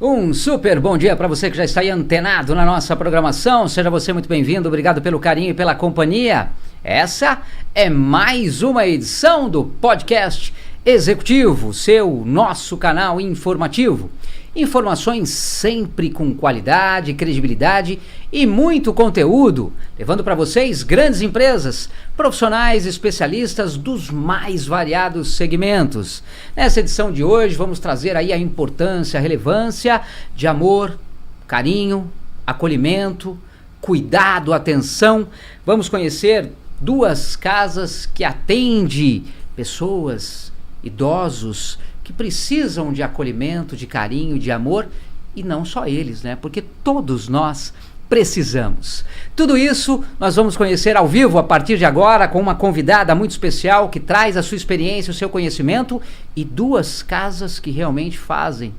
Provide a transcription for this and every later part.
Um super bom dia para você que já está aí antenado na nossa programação. Seja você muito bem-vindo, obrigado pelo carinho e pela companhia. Essa é mais uma edição do Podcast Executivo, nosso canal informativo. Informações sempre com qualidade, credibilidade e muito conteúdo, levando para vocês grandes empresas, profissionais, especialistas dos mais variados segmentos. Nessa edição de hoje vamos trazer aí a importância, a relevância de amor, carinho, acolhimento, cuidado, atenção. Vamos conhecer duas casas que atendem pessoas, idosos, que precisam de acolhimento, de carinho, de amor, e não só eles, né? Porque todos nós precisamos. Tudo isso nós vamos conhecer ao vivo a partir de agora com uma convidada muito especial que traz a sua experiência, o seu conhecimento e duas casas que realmente fazem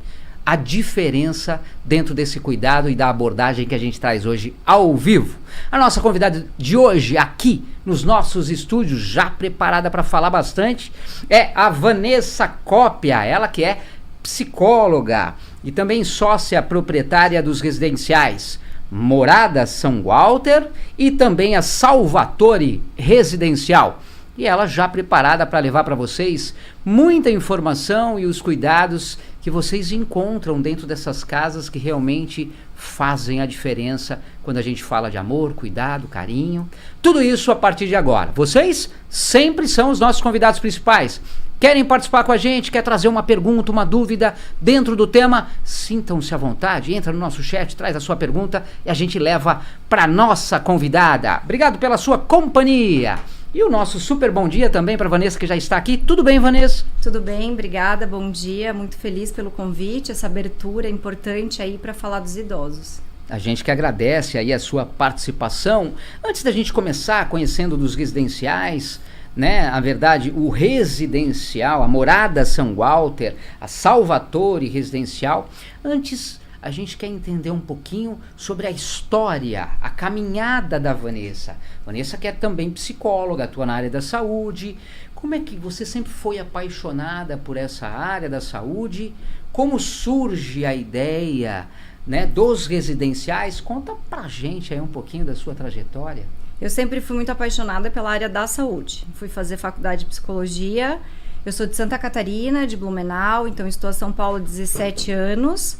a diferença dentro desse cuidado e da abordagem que a gente traz hoje ao vivo. A nossa convidada de hoje aqui nos nossos estúdios, já preparada para falar bastante, é a Vanessa Cópia, ela que é psicóloga e também sócia proprietária dos residenciais Morada São Walter e também a Salvatore Residencial. E ela já preparada para levar para vocês muita informação e os cuidados que vocês encontram dentro dessas casas que realmente fazem a diferença quando a gente fala de amor, cuidado, carinho. Tudo isso a partir de agora. Vocês sempre são os nossos convidados principais. Querem participar com a gente? Quer trazer uma pergunta, uma dúvida dentro do tema? Sintam-se à vontade, entra no nosso chat, traz a sua pergunta e a gente leva para nossa convidada. Obrigado pela sua companhia. E o nosso super bom dia também para Vanessa, que já está aqui. Tudo bem, Vanessa? Tudo bem, obrigada, bom dia. Muito feliz pelo convite, essa abertura importante aí para falar dos idosos. A gente que agradece aí a sua participação. Antes da gente começar conhecendo dos residenciais, né? Na verdade, o residencial, a Morada São Walter, a Salvatore Residencial. Antes, a gente quer entender um pouquinho sobre a história, a caminhada da Vanessa. Vanessa que é também psicóloga, atua na área da saúde. Como é que você sempre foi apaixonada por essa área da saúde? Como surge a ideia, né, dos residenciais? Conta pra gente aí um pouquinho da sua trajetória. Eu sempre fui muito apaixonada pela área da saúde. Fui fazer faculdade de psicologia. Eu sou de Santa Catarina, de Blumenau, então estou em São Paulo há 17 anos.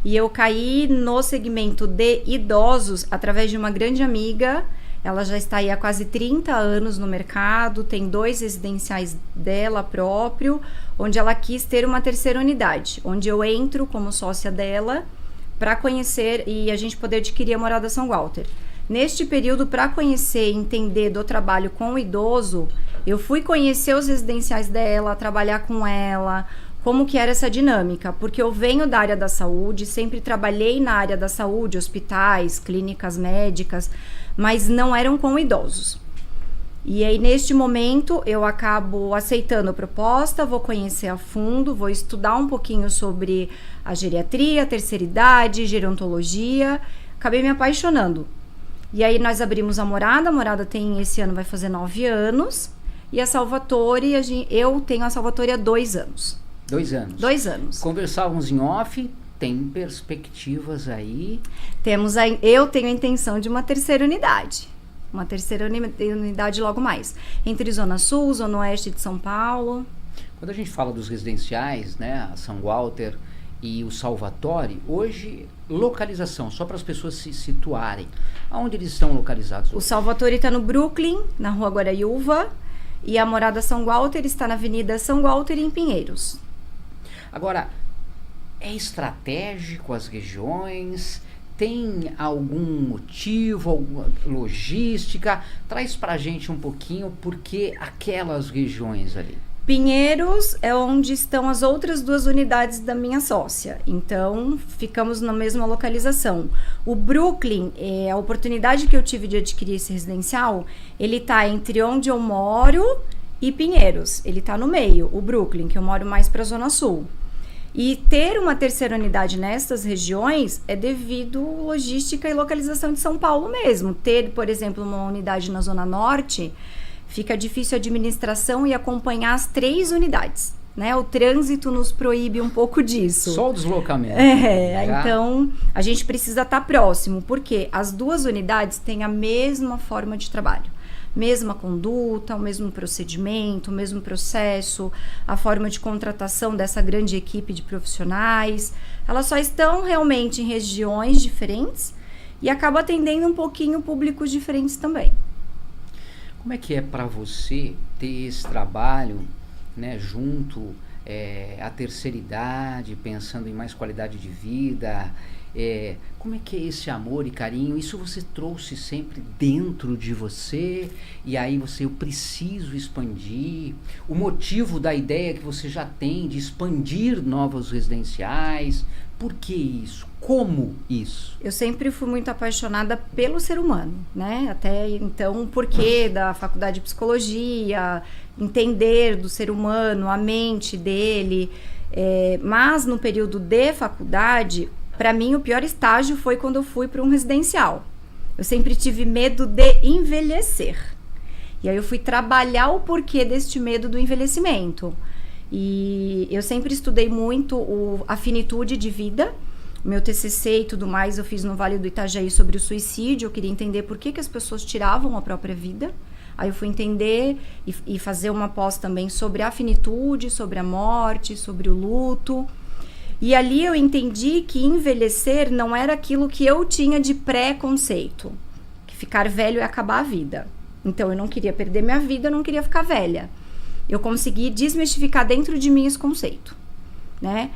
E eu caí no segmento de idosos através de uma grande amiga. Ela já está aí há quase 30 anos no mercado, tem 2 residenciais dela próprio, onde ela quis ter uma terceira unidade, onde eu entro como sócia dela para conhecer e a gente poder adquirir a Morada São Walter. Neste período, para conhecer e entender do trabalho com o idoso, eu fui conhecer os residenciais dela, trabalhar com ela, como que era essa dinâmica, porque eu venho da área da saúde, sempre trabalhei na área da saúde, hospitais, clínicas médicas, mas não eram com idosos. E aí, neste momento, eu acabo aceitando a proposta, vou conhecer a fundo, vou estudar um pouquinho sobre a geriatria, terceira idade, gerontologia, acabei me apaixonando. E aí, nós abrimos a Morada tem, esse ano vai fazer 9 anos, e a Salvatore, eu tenho a Salvatore há 2 anos. 2 anos. 2 anos. Conversávamos em off, tem perspectivas aí? Eu tenho a intenção de uma terceira unidade. Uma terceira unidade logo mais. Entre Zona Sul, Zona Oeste de São Paulo. Quando a gente fala dos residenciais, né, a São Walter e o Salvatore, hoje, localização, só para as pessoas se situarem. Aonde eles estão localizados hoje? O Salvatore está no Brooklyn, na Rua Guaraiúva, e a Morada São Walter está na Avenida São Walter, em Pinheiros. Agora, é estratégico as regiões? Tem algum motivo, alguma logística? Traz pra gente um pouquinho por que aquelas regiões ali. Pinheiros é onde estão as outras 2 unidades da minha sócia, então ficamos na mesma localização. O Brooklyn, a oportunidade que eu tive de adquirir esse residencial, ele tá entre onde eu moro e Pinheiros, ele tá no meio, o Brooklyn, que eu moro mais para a Zona Sul. E ter uma terceira unidade nessas regiões é devido logística e localização de São Paulo mesmo. Ter, por exemplo, uma unidade na Zona Norte, fica difícil a administração e acompanhar as 3 unidades. né? O trânsito nos proíbe um pouco disso. Só o deslocamento. Então a gente precisa estar próximo, porque as duas unidades têm a mesma forma de trabalho. Mesma conduta, o mesmo procedimento, o mesmo processo, a forma de contratação dessa grande equipe de profissionais. Elas só estão realmente em regiões diferentes e acaba atendendo um pouquinho públicos diferentes também. Como é que é para você ter esse trabalho, né, junto à terceira idade, pensando em mais qualidade de vida? Como é que é esse amor e carinho? Isso você trouxe sempre dentro de você, e aí eu preciso expandir. O motivo da ideia que você já tem de expandir novos residenciais, por que isso? Como isso? Eu sempre fui muito apaixonada pelo ser humano, né? Até então, o porquê da faculdade de psicologia, entender do ser humano, a mente dele. Mas no período de faculdade, para mim, o pior estágio foi quando eu fui para um residencial. Eu sempre tive medo de envelhecer. E aí eu fui trabalhar o porquê deste medo do envelhecimento. E eu sempre estudei muito a finitude de vida. Meu TCC e tudo mais eu fiz no Vale do Itajaí sobre o suicídio. Eu queria entender por que as pessoas tiravam a própria vida. Aí eu fui entender e fazer uma pós também sobre a finitude, sobre a morte, sobre o luto. E ali eu entendi que envelhecer não era aquilo que eu tinha de pré-conceito, que ficar velho é acabar a vida. Então eu não queria perder minha vida, eu não queria ficar velha. Eu consegui desmistificar dentro de mim esse conceito, né?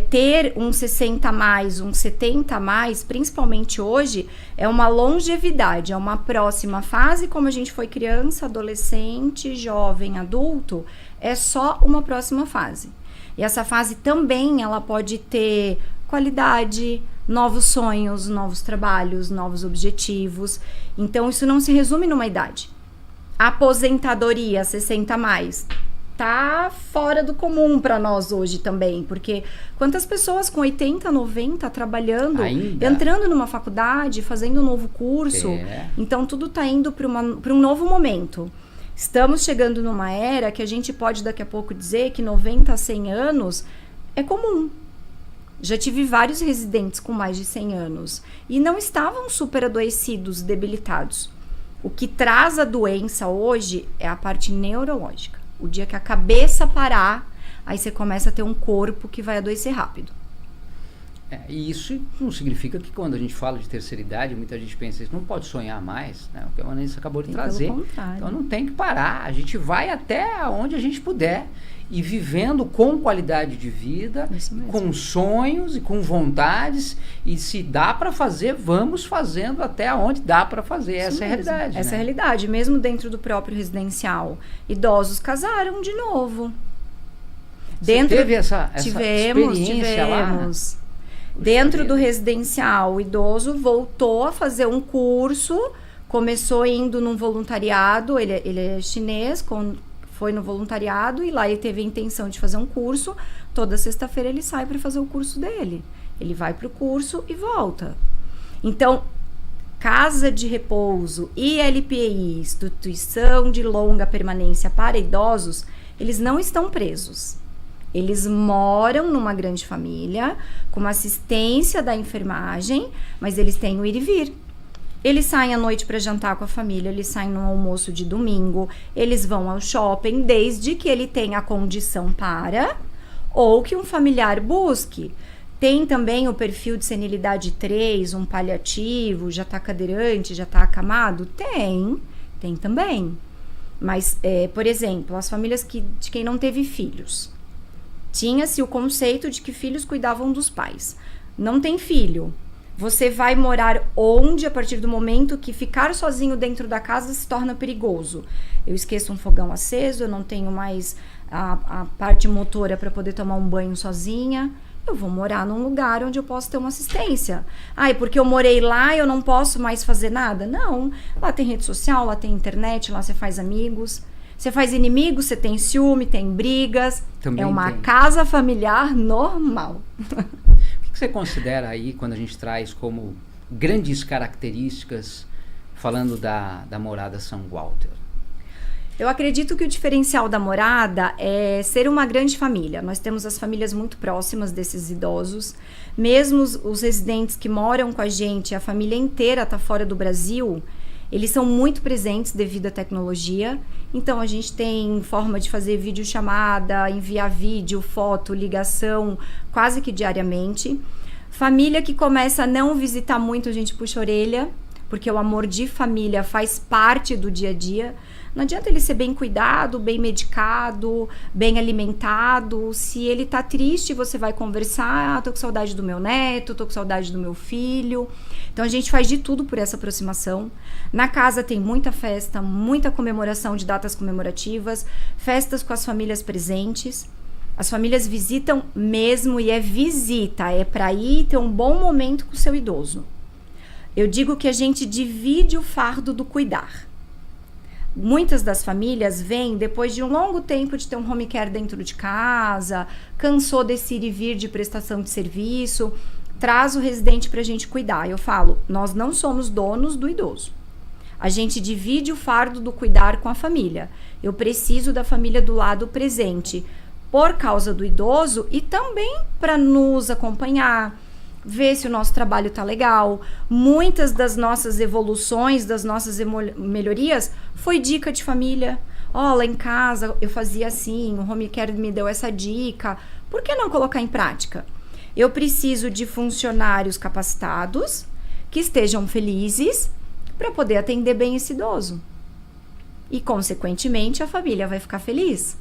Ter um 60 a mais, um 70 a mais, principalmente hoje, é uma longevidade, é uma próxima fase, como a gente foi criança, adolescente, jovem, adulto, é só uma próxima fase. E essa fase também, ela pode ter qualidade, novos sonhos, novos trabalhos, novos objetivos. Então, isso não se resume numa idade. Aposentadoria, 60 a mais, tá fora do comum para nós hoje também. Porque quantas pessoas com 80, 90 trabalhando, entrando numa faculdade, fazendo um novo curso. Então, tudo tá indo para um novo momento. Estamos chegando numa era que a gente pode daqui a pouco dizer que 90 a 100 anos é comum. Já tive vários residentes com mais de 100 anos e não estavam super adoecidos, debilitados. O que traz a doença hoje é a parte neurológica. O dia que a cabeça parar, aí você começa a ter um corpo que vai adoecer rápido. E isso não significa que quando a gente fala de terceira idade, muita gente pensa isso, não pode sonhar mais, né? O que a Vanessa acabou de trazer. Então não tem que parar, a gente vai até onde a gente puder e vivendo com qualidade de vida, com sonhos e com vontades, e se dá para fazer, vamos fazendo até onde dá para fazer. Essa é a realidade. Essa é a realidade, mesmo dentro do próprio residencial. Idosos casaram de novo. Você teve essa experiência tivemos. Lá? Dentro do residencial, o idoso voltou a fazer um curso, começou indo num voluntariado, ele é chinês, foi no voluntariado e lá ele teve a intenção de fazer um curso. Toda sexta-feira ele sai para fazer o curso dele. Ele vai para o curso e volta. Então, casa de repouso, ILPI, instituição de longa permanência para idosos, eles não estão presos. Eles moram numa grande família, com uma assistência da enfermagem, mas eles têm o ir e vir. Eles saem à noite para jantar com a família, eles saem no almoço de domingo, eles vão ao shopping, desde que ele tenha a condição para, ou que um familiar busque. Tem também o perfil de senilidade 3, um paliativo, já está cadeirante, já está acamado? Tem também. Mas, por exemplo, as famílias de quem não teve filhos. Tinha-se o conceito de que filhos cuidavam dos pais. Não tem filho. Você vai morar onde a partir do momento que ficar sozinho dentro da casa se torna perigoso? Eu esqueço um fogão aceso, eu não tenho mais a parte motora para poder tomar um banho sozinha. Eu vou morar num lugar onde eu posso ter uma assistência. E porque eu morei lá eu não posso mais fazer nada? Não. Lá tem rede social, lá tem internet, lá você faz amigos. Você faz inimigos, você tem ciúme, tem brigas. Também é uma casa familiar normal. O que você considera aí, quando a gente traz como grandes características, falando da morada São Walter? Eu acredito que o diferencial da morada é ser uma grande família. Nós temos as famílias muito próximas desses idosos. Mesmo os residentes que moram com a gente, a família inteira está fora do Brasil, eles são muito presentes devido à tecnologia. Então, a gente tem forma de fazer videochamada, enviar vídeo, foto, ligação, quase que diariamente. Família que começa a não visitar muito, a gente puxa a orelha, porque o amor de família faz parte do dia a dia. Não adianta ele ser bem cuidado, bem medicado, bem alimentado. Se ele tá triste, você vai conversar. Tô com saudade do meu neto, tô com saudade do meu filho. Então a gente faz de tudo por essa aproximação. Na casa tem muita festa, muita comemoração de datas comemorativas, festas com as famílias presentes. As famílias visitam mesmo, e é visita, é para ir ter um bom momento com o seu idoso. Eu digo que a gente divide o fardo do cuidar. Muitas das famílias vêm depois de um longo tempo de ter um home care dentro de casa, cansou desse ir e vir de prestação de serviço, traz o residente para a gente cuidar. Eu falo, nós não somos donos do idoso. A gente divide o fardo do cuidar com a família. Eu preciso da família do lado presente por causa do idoso e também para nos acompanhar, ver se o nosso trabalho tá legal. Muitas das nossas evoluções, das nossas melhorias, foi dica de família. Ó, lá em casa eu fazia assim, o home care me deu essa dica. Por que não colocar em prática? Eu preciso de funcionários capacitados, que estejam felizes, para poder atender bem esse idoso. E, consequentemente, a família vai ficar feliz.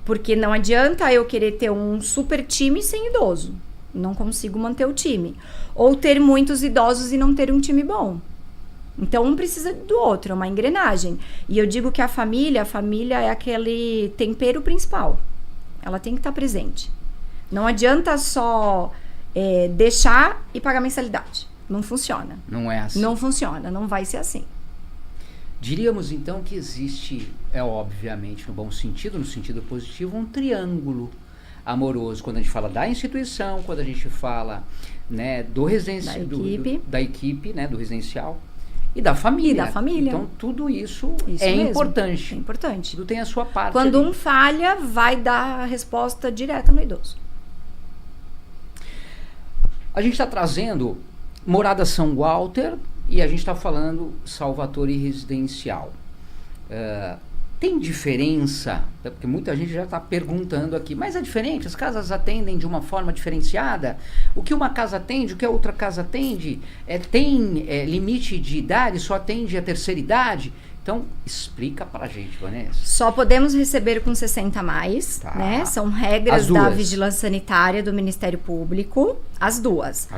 Porque não adianta eu querer ter um super time sem idoso. Não consigo manter o time. Ou ter muitos idosos e não ter um time bom. Então, um precisa do outro, é uma engrenagem. E eu digo que a família é aquele tempero principal. Ela tem que estar presente. Não adianta só deixar e pagar mensalidade. Não funciona. Não é assim. Não funciona, não vai ser assim. Diríamos, então, que existe, obviamente, no bom sentido, no sentido positivo, um triângulo amoroso, quando a gente fala da instituição, quando a gente fala, né, do residencial, da equipe, né, do residencial e da família. E da família. Então, tudo isso é mesmo. importante. É importante. Tudo tem a sua parte. Quando ali. um falha, vai dar a resposta direta no idoso. A gente está trazendo Morada São Walter e a gente está falando Salvatore Residencial. Tem diferença? Porque muita gente já está perguntando aqui, mas é diferente? As casas atendem de uma forma diferenciada? O que uma casa atende, o que a outra casa atende? Tem limite de idade? Só atende a terceira idade? Então, explica pra gente, Vanessa. Só podemos receber com 60 a mais, Tá. né? São regras da Vigilância Sanitária do Ministério Público. As duas.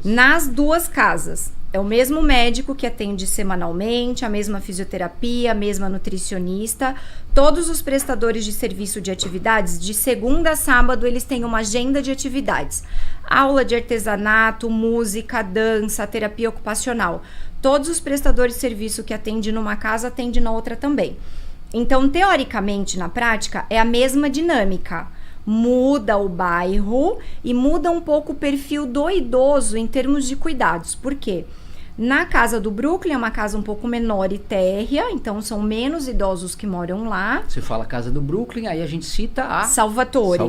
Nas duas casas. É o mesmo médico que atende semanalmente, a mesma fisioterapia, a mesma nutricionista. Todos os prestadores de serviço de atividades, de segunda a sábado, eles têm uma agenda de atividades. Aula de artesanato, música, dança, terapia ocupacional. Todos os prestadores de serviço que atendem numa casa, atendem na outra também. Então, teoricamente, na prática, é a mesma dinâmica. Muda o bairro e muda um pouco o perfil do idoso em termos de cuidados. Por quê? Na casa do Brooklyn é uma casa um pouco menor e térrea, então são menos idosos que moram lá. Você fala casa do Brooklyn, aí a gente cita a Salvatore.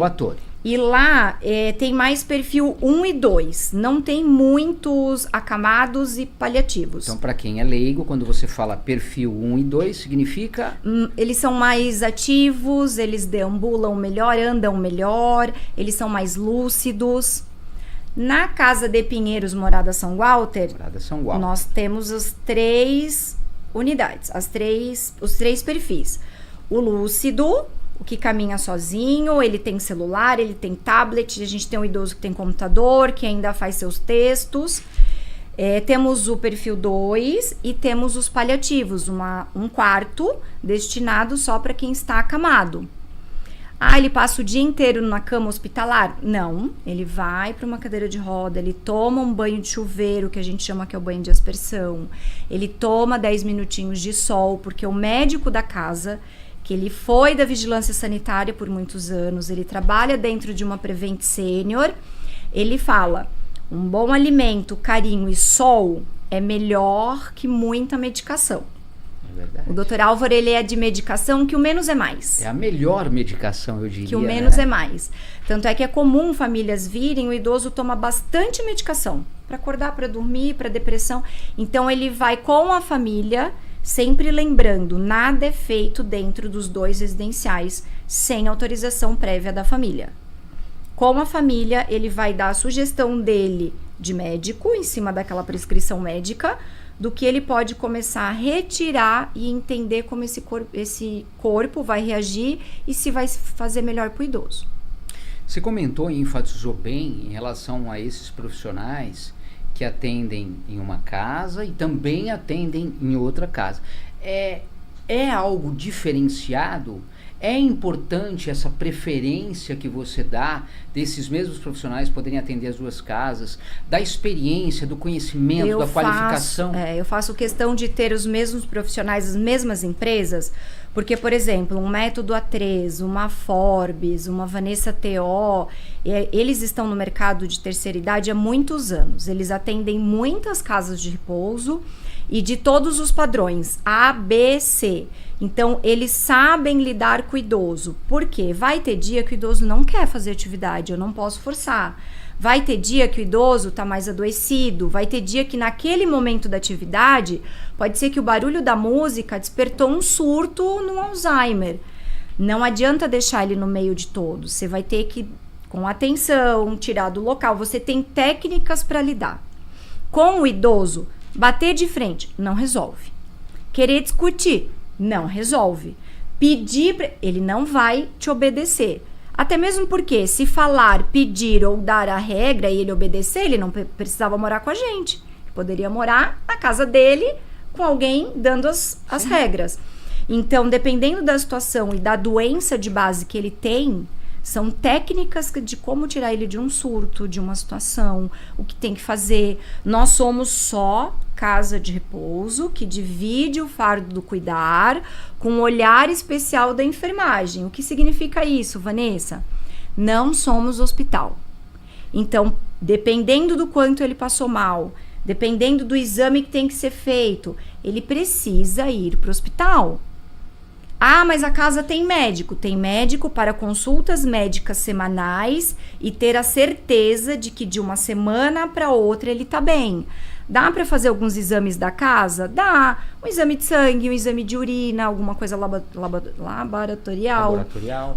E lá tem mais perfil 1 e 2, não tem muitos acamados e paliativos. Então, para quem é leigo, quando você fala perfil 1 e 2, significa? Eles são mais ativos, eles deambulam melhor, andam melhor, eles são mais lúcidos. Na Casa de Pinheiros, Morada São Walter, nós temos as 3 unidades, os 3 perfis. O lúcido, o que caminha sozinho, ele tem celular, ele tem tablet, a gente tem um idoso que tem computador, que ainda faz seus textos. Temos o perfil 2 e temos os paliativos, um quarto destinado só para quem está acamado. Ele passa o dia inteiro na cama hospitalar? Não, ele vai para uma cadeira de roda, ele toma um banho de chuveiro, que a gente chama que é o banho de aspersão. Ele toma 10 minutinhos de sol, porque o médico da casa, que ele foi da vigilância sanitária por muitos anos, ele trabalha dentro de uma Prevent Senior, ele fala, um bom alimento, carinho e sol é melhor que muita medicação. verdade. O Dr. Álvaro, ele é de medicação que o menos é mais. É a melhor medicação, eu diria. Que o menos né? é mais. Tanto é que é comum famílias virem, o idoso toma bastante medicação para acordar, para dormir, para depressão. Então ele vai com a família, sempre lembrando, nada é feito dentro dos 2 residenciais sem autorização prévia da família. Com a família, ele vai dar a sugestão dele de médico, em cima daquela prescrição médica, do que ele pode começar a retirar e entender como esse corpo vai reagir e se vai fazer melhor para o idoso. Você comentou e enfatizou bem em relação a esses profissionais que atendem em uma casa e também atendem em outra casa. É algo diferenciado? É importante essa preferência que você dá desses mesmos profissionais poderem atender as 2 casas, da experiência, do conhecimento, da qualificação? Eu faço questão de ter os mesmos profissionais, as mesmas empresas, porque, por exemplo, um Método A3, uma Forbes, uma Vanessa TO, eles estão no mercado de terceira idade há muitos anos. Eles atendem muitas casas de repouso e de todos os padrões, A, B, C. Então, eles sabem lidar com o idoso. Por quê? Vai ter dia que o idoso não quer fazer atividade, eu não posso forçar. Vai ter dia que o idoso está mais adoecido. Vai ter dia que naquele momento da atividade, pode ser que o barulho da música despertou um surto no Alzheimer. Não adianta deixar ele no meio de todos. Você vai ter que, com atenção, tirar do local. Você tem técnicas para lidar. Com o idoso, bater de frente não resolve. Querer discutir não resolve. Pedir, ele não vai te obedecer. Até mesmo porque se falar, pedir ou dar a regra e ele obedecer, ele não precisava morar com a gente. Ele poderia morar na casa dele com alguém dando as regras. Então, dependendo da situação e da doença de base que ele tem, são técnicas de como tirar ele de um surto, de uma situação, o que tem que fazer. Nós somos só casa de repouso que divide o fardo do cuidar com um olhar especial da enfermagem. O que significa isso, Vanessa? Não somos hospital. Então, dependendo do quanto ele passou mal, dependendo do exame que tem que ser feito, ele precisa ir para o hospital. Ah, mas a casa tem médico. Tem médico para consultas médicas semanais e ter a certeza de que de uma semana para outra ele está bem. Dá para fazer alguns exames da casa? Dá. Um exame de sangue, um exame de urina, alguma coisa laboratorial.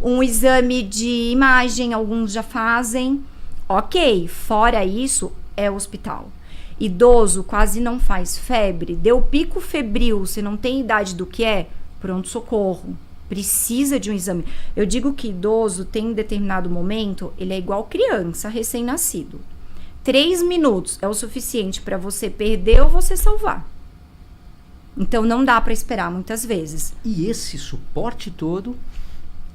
Um exame de imagem, alguns já fazem. Ok, fora isso, é hospital. Idoso quase não faz febre, deu pico febril, você não tem idade do que é? Pronto-socorro. Precisa de um exame. Eu digo que idoso tem um determinado momento, ele é igual criança, recém-nascido. 3 minutos é o suficiente para você perder ou você salvar. Então não dá para esperar muitas vezes. E esse suporte todo,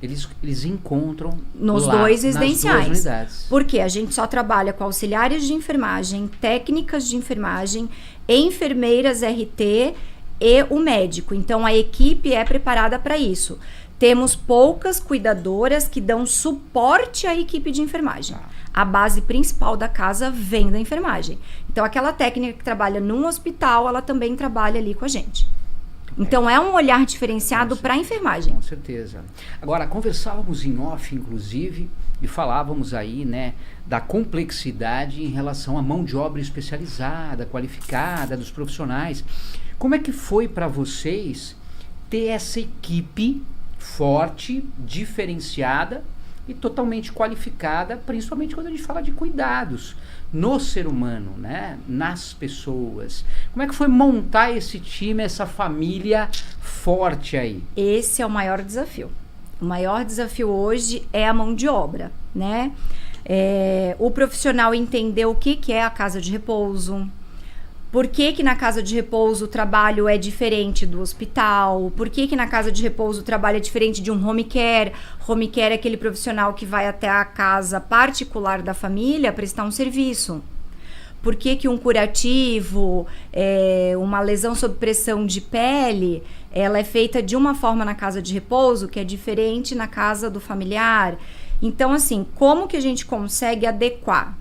eles encontram nos lá, 2 residenciais. Nas 2 unidades. Porque a gente só trabalha com auxiliares de enfermagem, técnicas de enfermagem, enfermeiras RT e o médico. Então a equipe é preparada para isso. Temos poucas cuidadoras que dão suporte à equipe de enfermagem. A base principal da casa vem da enfermagem. Então aquela técnica que trabalha num hospital, ela também trabalha ali com a gente. Então é um olhar diferenciado para a enfermagem. Com certeza. Agora, conversávamos em off, inclusive, e falávamos aí, né, da complexidade em relação à mão de obra especializada, qualificada, dos profissionais. Como é que foi para vocês ter essa equipe forte, diferenciada e totalmente qualificada, principalmente quando a gente fala de cuidados no ser humano, né? Nas pessoas. Como é que foi montar esse time, essa família forte aí? Esse é o maior desafio. O maior desafio hoje é a mão de obra, né? O profissional entender o que é a casa de repouso. Por que na casa de repouso o trabalho é diferente do hospital? Por que na casa de repouso o trabalho é diferente de um home care? Home care é aquele profissional que vai até a casa particular da família prestar um serviço. Por que um curativo, uma lesão sob pressão de pele, ela é feita de uma forma na casa de repouso que é diferente na casa do familiar? Então, assim, como que a gente consegue adequar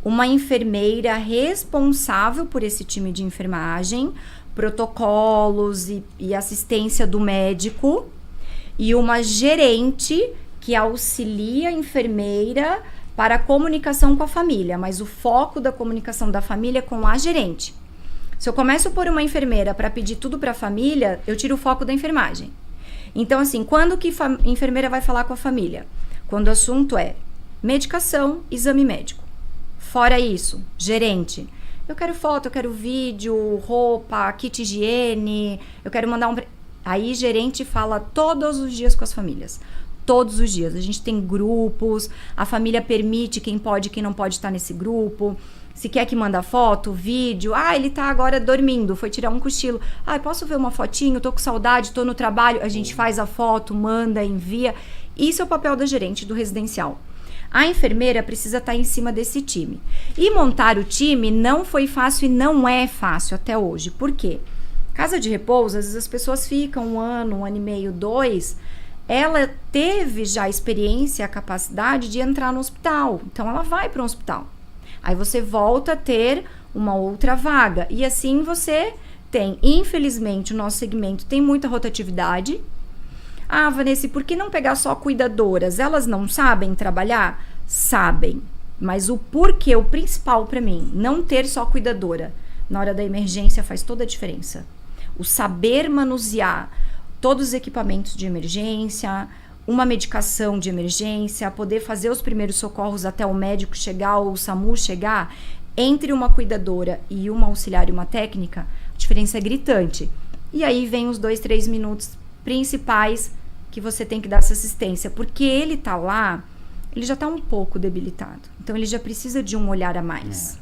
uma enfermeira responsável por esse time de enfermagem protocolos e assistência do médico, e uma gerente que auxilia a enfermeira para a comunicação com a família, mas o foco da comunicação da família é com a gerente. Se eu começo por uma enfermeira para pedir tudo para a família, eu tiro o foco da enfermagem. Então, assim, quando que a enfermeira vai falar com a família? Quando o assunto é medicação, exame médico. Fora isso, gerente. Eu quero foto, eu quero vídeo, roupa, kit higiene, eu quero mandar um... Aí, gerente fala todos os dias com as famílias. Todos os dias. A gente tem grupos, a família permite quem pode e quem não pode estar nesse grupo. Se quer que manda foto, vídeo. Ele tá agora dormindo, foi tirar um cochilo. Posso ver uma fotinho? Tô com saudade, tô no trabalho. A gente faz a foto, manda, envia. Isso é o papel da gerente do residencial. A enfermeira precisa estar em cima desse time. E montar o time não foi fácil e não é fácil até hoje. Por quê? Casa de repouso, às vezes as pessoas ficam 1 ano, 1 ano e meio, 2... Ela teve já a experiência, a capacidade de entrar no hospital. Então, ela vai para um hospital. Aí você volta a ter uma outra vaga. E assim você tem, infelizmente, o nosso segmento tem muita rotatividade. Vanessa, por que não pegar só cuidadoras? Elas não sabem trabalhar? Sabem. Mas o porquê, o principal para mim, não ter só cuidadora na hora da emergência faz toda a diferença. O saber manusear todos os equipamentos de emergência, uma medicação de emergência, poder fazer os primeiros socorros até o médico chegar ou o SAMU chegar, entre uma cuidadora e uma auxiliar e uma técnica, a diferença é gritante. E aí vem os 2, 3 minutos principais que você tem que dar essa assistência, porque ele tá lá, ele já tá um pouco debilitado. Então, ele já precisa de um olhar a mais,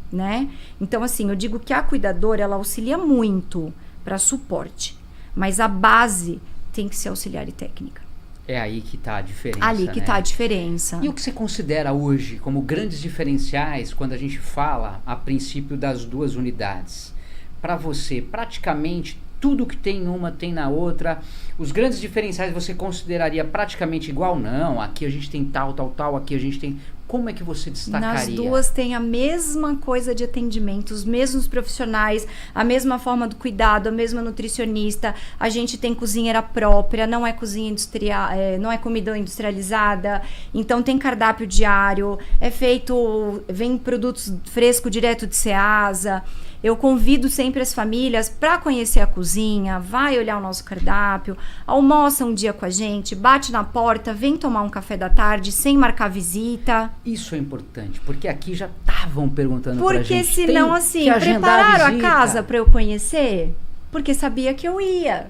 né? Então, assim, eu digo que a cuidadora, ela auxilia muito para suporte. Mas a base tem que ser auxiliar e técnica. É aí que está a diferença. Ali que está a diferença. E o que você considera hoje como grandes diferenciais quando a gente fala a princípio das 2 unidades? Para você, praticamente tudo que tem em uma tem na outra. Os grandes diferenciais você consideraria praticamente igual? Não, aqui a gente tem tal, aqui a gente tem... Como é que você destacaria? Nas 2 tem a mesma coisa de atendimento, os mesmos profissionais, a mesma forma do cuidado, a mesma nutricionista. A gente tem cozinheira própria, não é cozinha industrial, não é comida industrializada. Então tem cardápio diário, vem produtos frescos direto de Ceasa. Eu convido sempre as famílias para conhecer a cozinha, vai olhar o nosso cardápio, almoça um dia com a gente, bate na porta, vem tomar um café da tarde sem marcar visita. Isso é importante, porque aqui já estavam perguntando pra gente. Porque senão, assim, prepararam a casa para eu conhecer? Porque sabia que eu ia.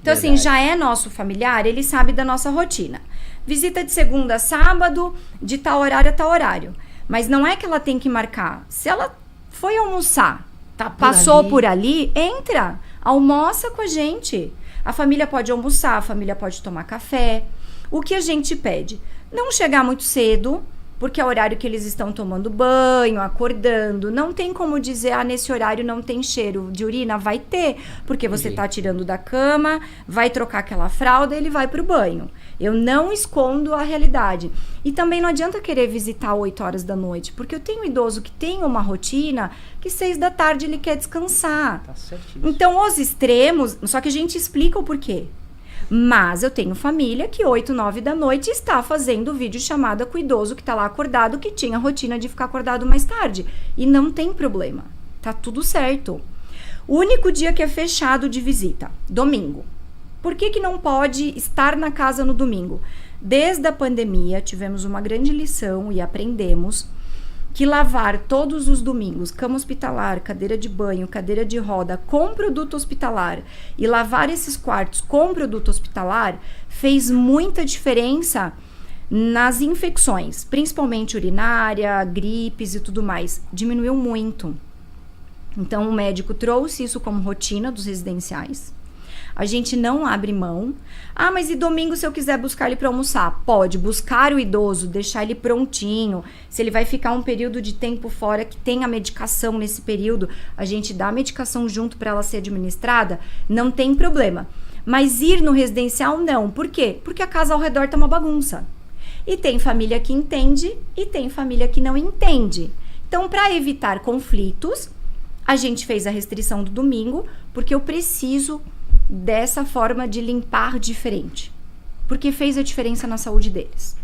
Então, assim, já é nosso familiar, ele sabe da nossa rotina. Visita de segunda a sábado, de tal horário a tal horário. Mas não é que ela tem que marcar. Se ela foi almoçar, passou por ali, entra, almoça com a gente. A família pode almoçar, a família pode tomar café. O que a gente pede? Não chegar muito cedo, porque é o horário que eles estão tomando banho, acordando. Não tem como dizer, nesse horário não tem cheiro de urina. Vai ter, porque você tá tirando da cama, vai trocar aquela fralda e ele vai pro banho. Eu não escondo a realidade. E também não adianta querer visitar 8 horas da noite, porque eu tenho um idoso que tem uma rotina que 6 da tarde ele quer descansar. Tá certíssimo. Então, os extremos, só que a gente explica o porquê. Mas eu tenho família que 8, 9 da noite está fazendo videochamada com o idoso que está lá acordado, que tinha a rotina de ficar acordado mais tarde. E não tem problema. Tá tudo certo. O único dia que é fechado de visita, domingo. Por que não pode estar na casa no domingo? Desde a pandemia, tivemos uma grande lição e aprendemos que lavar todos os domingos cama hospitalar, cadeira de banho, cadeira de roda com produto hospitalar e lavar esses quartos com produto hospitalar fez muita diferença nas infecções, principalmente urinária, gripes e tudo mais. Diminuiu muito. Então, o médico trouxe isso como rotina dos residenciais. A gente não abre mão. Mas e domingo se eu quiser buscar ele para almoçar? Pode buscar o idoso, deixar ele prontinho. Se ele vai ficar um período de tempo fora que tem a medicação nesse período, a gente dá a medicação junto para ela ser administrada, não tem problema. Mas ir no residencial, não. Por quê? Porque a casa ao redor tá uma bagunça. E tem família que entende e tem família que não entende. Então, para evitar conflitos, A gente fez a restrição do domingo porque eu preciso dessa forma de limpar diferente. Porque fez a diferença na saúde deles.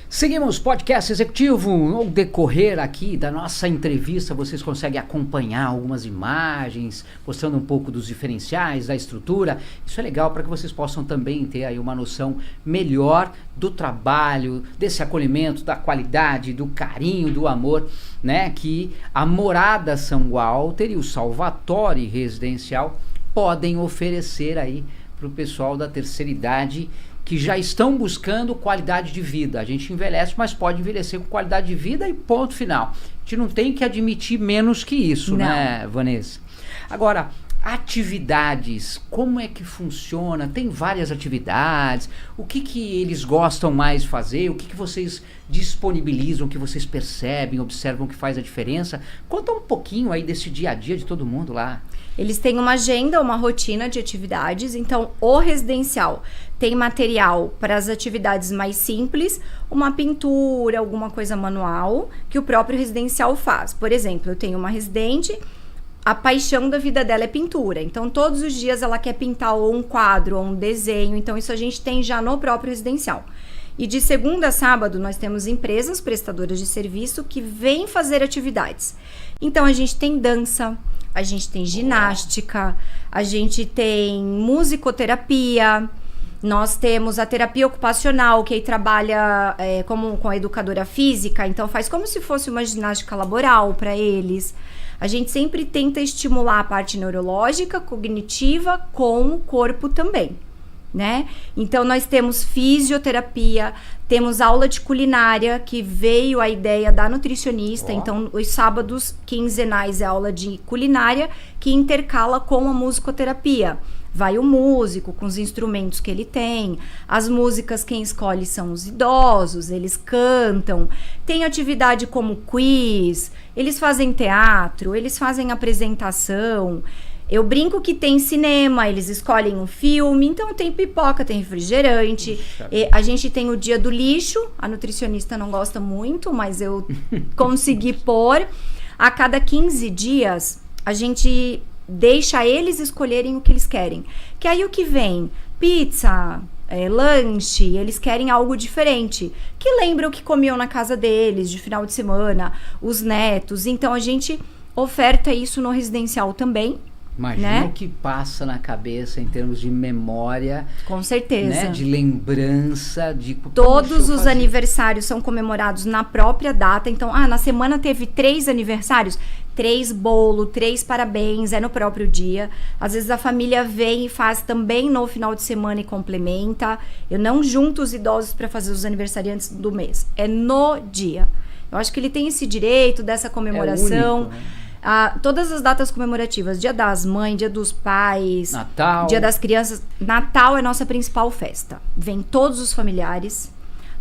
Seguimos podcast executivo. No decorrer aqui da nossa entrevista, vocês conseguem acompanhar algumas imagens, mostrando um pouco dos diferenciais, da estrutura. Isso é legal para que vocês possam também ter aí uma noção melhor do trabalho, desse acolhimento, da qualidade, do carinho, do amor, né? Que a Morada São Walter e o Salvatore Residencial podem oferecer aí para o pessoal da terceira idade que já estão buscando qualidade de vida. A gente envelhece, mas pode envelhecer com qualidade de vida e ponto final. A gente não tem que admitir menos que isso, né, Vanessa? Agora, atividades, como é que funciona? Tem várias atividades. O que eles gostam mais de fazer? O que vocês disponibilizam, que vocês percebem, observam que faz a diferença? Conta um pouquinho aí desse dia a dia de todo mundo lá. Eles têm uma agenda, uma rotina de atividades, então o residencial tem material para as atividades mais simples, uma pintura, alguma coisa manual, que o próprio residencial faz. Por exemplo, eu tenho uma residente, a paixão da vida dela é pintura, então todos os dias ela quer pintar ou um quadro ou um desenho, então isso a gente tem já no próprio residencial. E de segunda a sábado nós temos empresas prestadoras de serviço que vêm fazer atividades. Então a gente tem dança, a gente tem ginástica, a gente tem musicoterapia, nós temos a terapia ocupacional, que aí trabalha com a educadora física, então faz como se fosse uma ginástica laboral para eles. A gente sempre tenta estimular a parte neurológica, cognitiva, com o corpo também, né? Então nós temos fisioterapia, temos aula de culinária, que veio a ideia da nutricionista. Então os sábados quinzenais é aula de culinária que intercala com a musicoterapia. Vai o músico com os instrumentos que ele tem, as músicas quem escolhe são os idosos, eles cantam, tem atividade como quiz, eles fazem teatro, eles fazem apresentação. Eu brinco que tem cinema, eles escolhem um filme, então tem pipoca, tem refrigerante. A gente tem o dia do lixo, a nutricionista não gosta muito, mas eu consegui pôr. A cada 15 dias, a gente deixa eles escolherem o que eles querem. Que aí o que vem? Pizza, lanche, eles querem algo diferente. Que lembra o que comiam na casa deles, de final de semana, os netos. Então a gente oferta isso no residencial também. Imagina, né? O que passa na cabeça em termos de memória. Com certeza. Né? De lembrança. Todos os aniversários são comemorados na própria data. Então, na semana teve 3 aniversários, 3 bolos, 3 parabéns, é no próprio dia. Às vezes a família vem e faz também no final de semana e complementa. Eu não junto os idosos para fazer os aniversariantes do mês. É no dia. Eu acho que ele tem esse direito dessa comemoração. Único, né? Todas as datas comemorativas, Dia das Mães, Dia dos Pais, Natal, Dia das Crianças. Natal é nossa principal festa. Vem todos os familiares,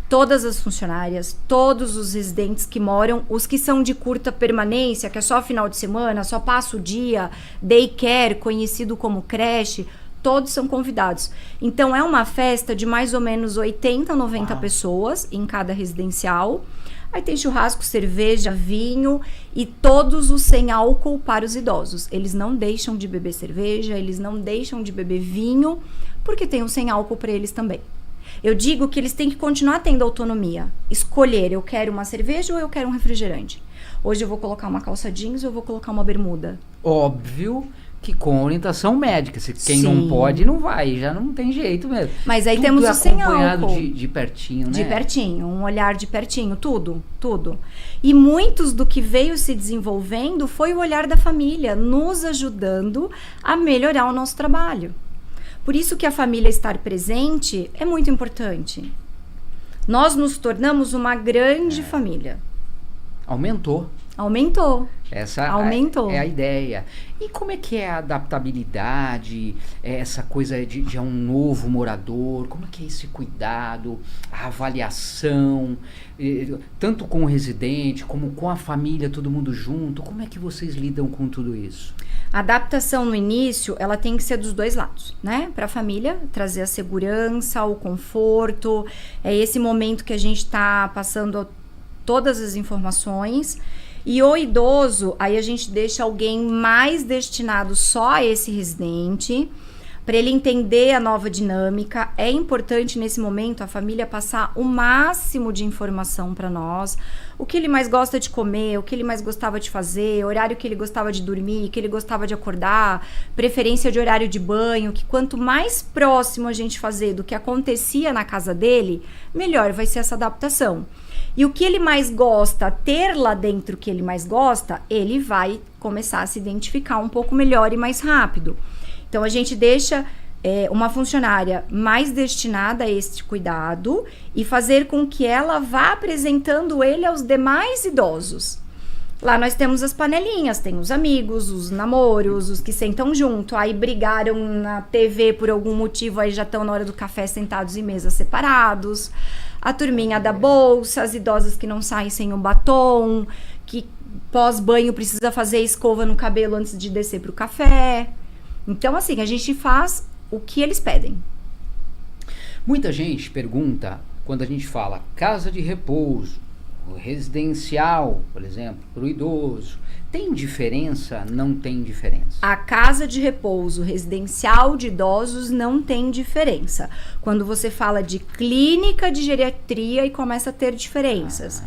todas as funcionárias, todos os residentes que moram, os que são de curta permanência, que é só final de semana, só passa o dia, daycare, conhecido como creche, todos são convidados. Então é uma festa de mais ou menos 80, 90 pessoas em cada residencial. Aí tem churrasco, cerveja, vinho e todos os sem álcool para os idosos. Eles não deixam de beber cerveja, eles não deixam de beber vinho, porque tem o sem álcool para eles também. Eu digo que eles têm que continuar tendo autonomia. Escolher, eu quero uma cerveja ou eu quero um refrigerante. Hoje eu vou colocar uma calça jeans ou eu vou colocar uma bermuda. Óbvio que com orientação médica. Se quem não pode, não vai. Já não tem jeito mesmo. Mas aí temos o sem álcool. De pertinho, né? De pertinho, um olhar de pertinho, tudo. E muitos do que veio se desenvolvendo foi o olhar da família, nos ajudando a melhorar o nosso trabalho. Por isso que a família estar presente é muito importante. Nós nos tornamos uma grande família. Aumentou. Essa aumentou. É a ideia. E como é que é a adaptabilidade, essa coisa de um novo morador? Como é que é esse cuidado, a avaliação, tanto com o residente, como com a família, todo mundo junto? Como é que vocês lidam com tudo isso? A adaptação no início, ela tem que ser dos dois lados, né? Para a família, trazer a segurança, o conforto. É esse momento que a gente está passando todas as informações. E o idoso, aí a gente deixa alguém mais destinado só a esse residente, para ele entender a nova dinâmica. É importante nesse momento a família passar o máximo de informação para nós, o que ele mais gosta de comer, o que ele mais gostava de fazer, o horário que ele gostava de dormir, que ele gostava de acordar, preferência de horário de banho, que quanto mais próximo a gente fazer do que acontecia na casa dele, melhor vai ser essa adaptação. E o que ele mais gosta, ter lá dentro o que ele mais gosta, ele vai começar a se identificar um pouco melhor e mais rápido. Então, a gente deixa uma funcionária mais destinada a este cuidado e fazer com que ela vá apresentando ele aos demais idosos. Lá nós temos as panelinhas, tem os amigos, os namoros, os que sentam junto, aí brigaram na TV por algum motivo, aí já estão na hora do café sentados em mesas separados. A turminha da bolsa, as idosas que não saem sem um batom, que pós-banho precisa fazer escova no cabelo antes de descer para o café. Então, assim, a gente faz o que eles pedem. Muita gente pergunta, quando a gente fala casa de repouso, residencial, por exemplo, para o idoso, tem diferença? Não tem diferença? A casa de repouso residencial de idosos não tem diferença. Quando você fala de clínica de geriatria, e começa a ter diferenças.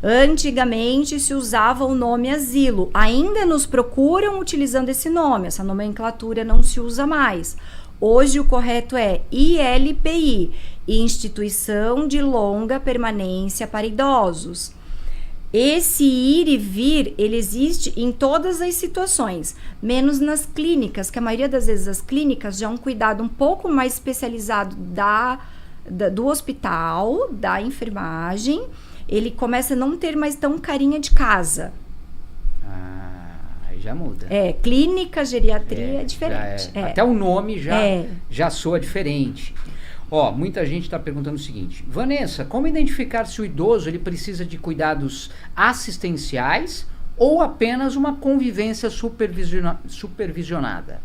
Antigamente se usava o nome asilo. Ainda nos procuram utilizando esse nome. Essa nomenclatura não se usa mais. Hoje o correto é ILPI, Instituição de Longa Permanência para Idosos. Esse ir e vir, ele existe em todas as situações, menos nas clínicas, que a maioria das vezes as clínicas já é um cuidado um pouco mais especializado do hospital, da enfermagem. Ele começa a não ter mais tão carinha de casa. Aí já muda. Clínica, geriatria é diferente. Até o nome já soa diferente. Muita gente está perguntando o seguinte: Vanessa, como identificar se o idoso ele precisa de cuidados assistenciais ou apenas uma convivência supervisionada?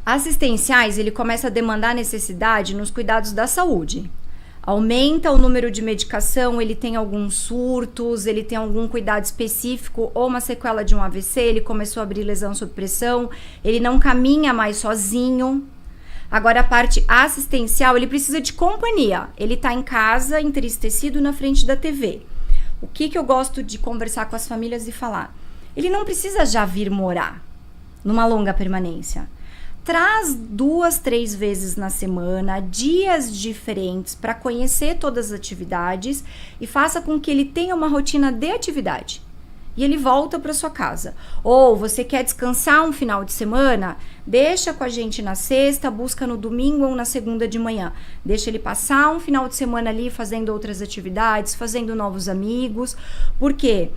Assistenciais, ele começa a demandar necessidade nos cuidados da saúde. Aumenta o número de medicação, ele tem alguns surtos, ele tem algum cuidado específico ou uma sequela de um AVC, ele começou a abrir lesão sob pressão, ele não caminha mais sozinho. Agora, a parte assistencial, ele precisa de companhia. Ele tá em casa, entristecido na frente da TV. O que eu gosto de conversar com as famílias e falar? Ele não precisa já vir morar numa longa permanência. Traz 2, 3 vezes na semana, dias diferentes para conhecer todas as atividades e faça com que ele tenha uma rotina de atividade. E ele volta para sua casa. Ou você quer descansar um final de semana? Deixa com a gente na sexta, busca no domingo ou na segunda de manhã. Deixa ele passar um final de semana ali fazendo outras atividades, fazendo novos amigos. Por quê?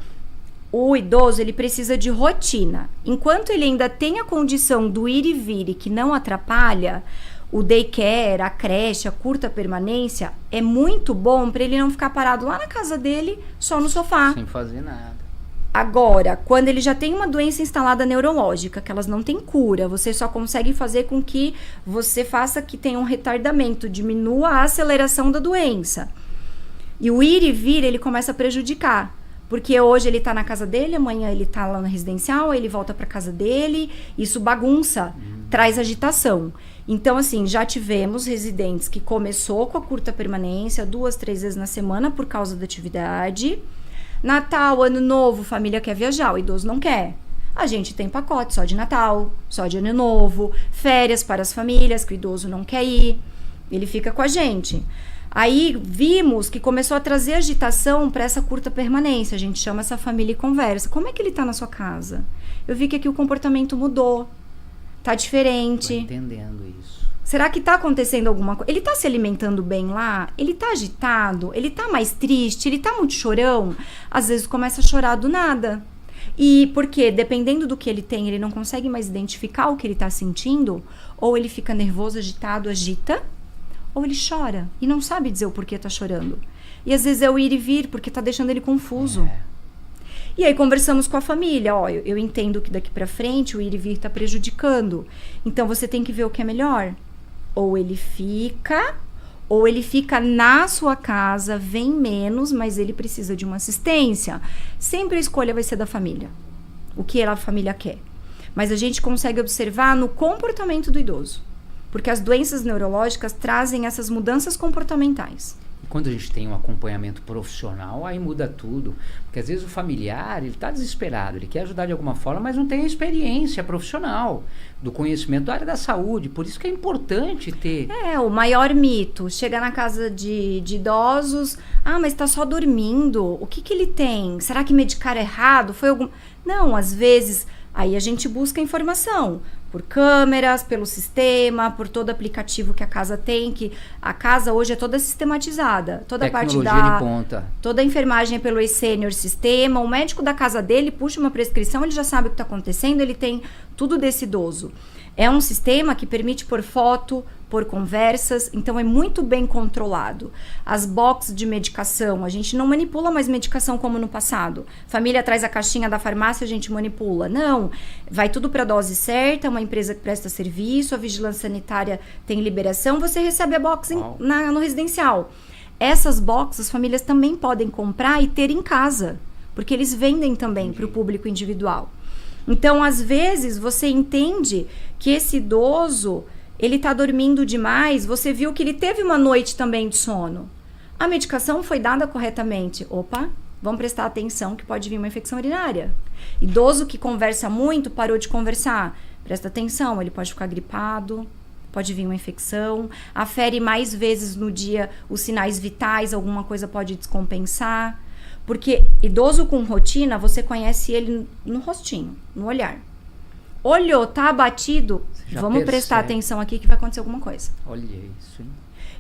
O idoso, ele precisa de rotina. Enquanto ele ainda tem a condição do ir e vir e que não atrapalha, o daycare, a creche, a curta permanência, é muito bom para ele não ficar parado lá na casa dele, só no sofá. Sem fazer nada. Agora, quando ele já tem uma doença instalada neurológica, que elas não têm cura, você só consegue fazer com que você faça que tenha um retardamento, diminua a aceleração da doença. E o ir e vir, ele começa a prejudicar. Porque hoje ele tá na casa dele, amanhã ele tá lá na residencial, ele volta pra casa dele, isso bagunça, traz agitação. Então, assim, já tivemos residentes que começou com a curta permanência 2, 3 vezes na semana por causa da atividade. Natal, Ano Novo, família quer viajar, o idoso não quer. A gente tem pacote só de Natal, só de Ano Novo, férias para as famílias que o idoso não quer ir, ele fica com a gente. Aí vimos que começou a trazer agitação para essa curta permanência. A gente chama essa família e conversa. Como é que ele tá na sua casa? Eu vi que aqui o comportamento mudou. Tá diferente. Tô entendendo isso. Será que tá acontecendo alguma coisa? Ele tá se alimentando bem lá? Ele tá agitado? Ele tá mais triste? Ele tá muito chorão? Às vezes começa a chorar do nada. E porque, dependendo do que ele tem, ele não consegue mais identificar o que ele tá sentindo, ou ele fica nervoso, agitado, agita, ou ele chora e não sabe dizer o porquê tá chorando. E às vezes é o ir e vir, porque tá deixando ele confuso. E aí conversamos com a família, eu entendo que daqui pra frente o ir e vir tá prejudicando. Então você tem que ver o que é melhor. Ou ele fica, Ou ele fica na sua casa, vem menos, mas ele precisa de uma assistência. Sempre a escolha vai ser da família. O que a família quer. Mas a gente consegue observar no comportamento do idoso. Porque as doenças neurológicas trazem essas mudanças comportamentais. E quando a gente tem um acompanhamento profissional, aí muda tudo. Porque às vezes o familiar, ele está desesperado, ele quer ajudar de alguma forma, mas não tem a experiência profissional do conhecimento da área da saúde. Por isso que é importante ter... O maior mito. Chega na casa de idosos, mas está só dormindo. O que ele tem? Será que medicaram errado? Foi algum... Não, às vezes, aí a gente busca informação. Por câmeras, pelo sistema, por todo aplicativo que a casa tem, que a casa hoje é toda sistematizada. Toda a parte de ponta. Toda a enfermagem é pelo e-senior sistema. O médico da casa dele puxa uma prescrição, ele já sabe o que está acontecendo, ele tem tudo desse idoso. É um sistema que permite por foto, por conversas, então é muito bem controlado. As boxes de medicação, a gente não manipula mais medicação como no passado. Família traz a caixinha da farmácia, a gente manipula. Não, vai tudo para a dose certa, uma empresa que presta serviço, a vigilância sanitária tem liberação, você recebe a box no residencial. Essas boxes as famílias também podem comprar e ter em casa, porque eles vendem também para o público individual. Então, às vezes, você entende que esse idoso, ele está dormindo demais, você viu que ele teve uma noite também de sono. A medicação foi dada corretamente. Opa, vamos prestar atenção que pode vir uma infecção urinária. Idoso que conversa muito, parou de conversar. Presta atenção, ele pode ficar gripado, pode vir uma infecção. Afere mais vezes no dia os sinais vitais, alguma coisa pode descompensar. Porque idoso com rotina, você conhece ele no rostinho, no olhar. Olhou, tá abatido, vamos prestar atenção aqui que vai acontecer alguma coisa. Olha isso, hein?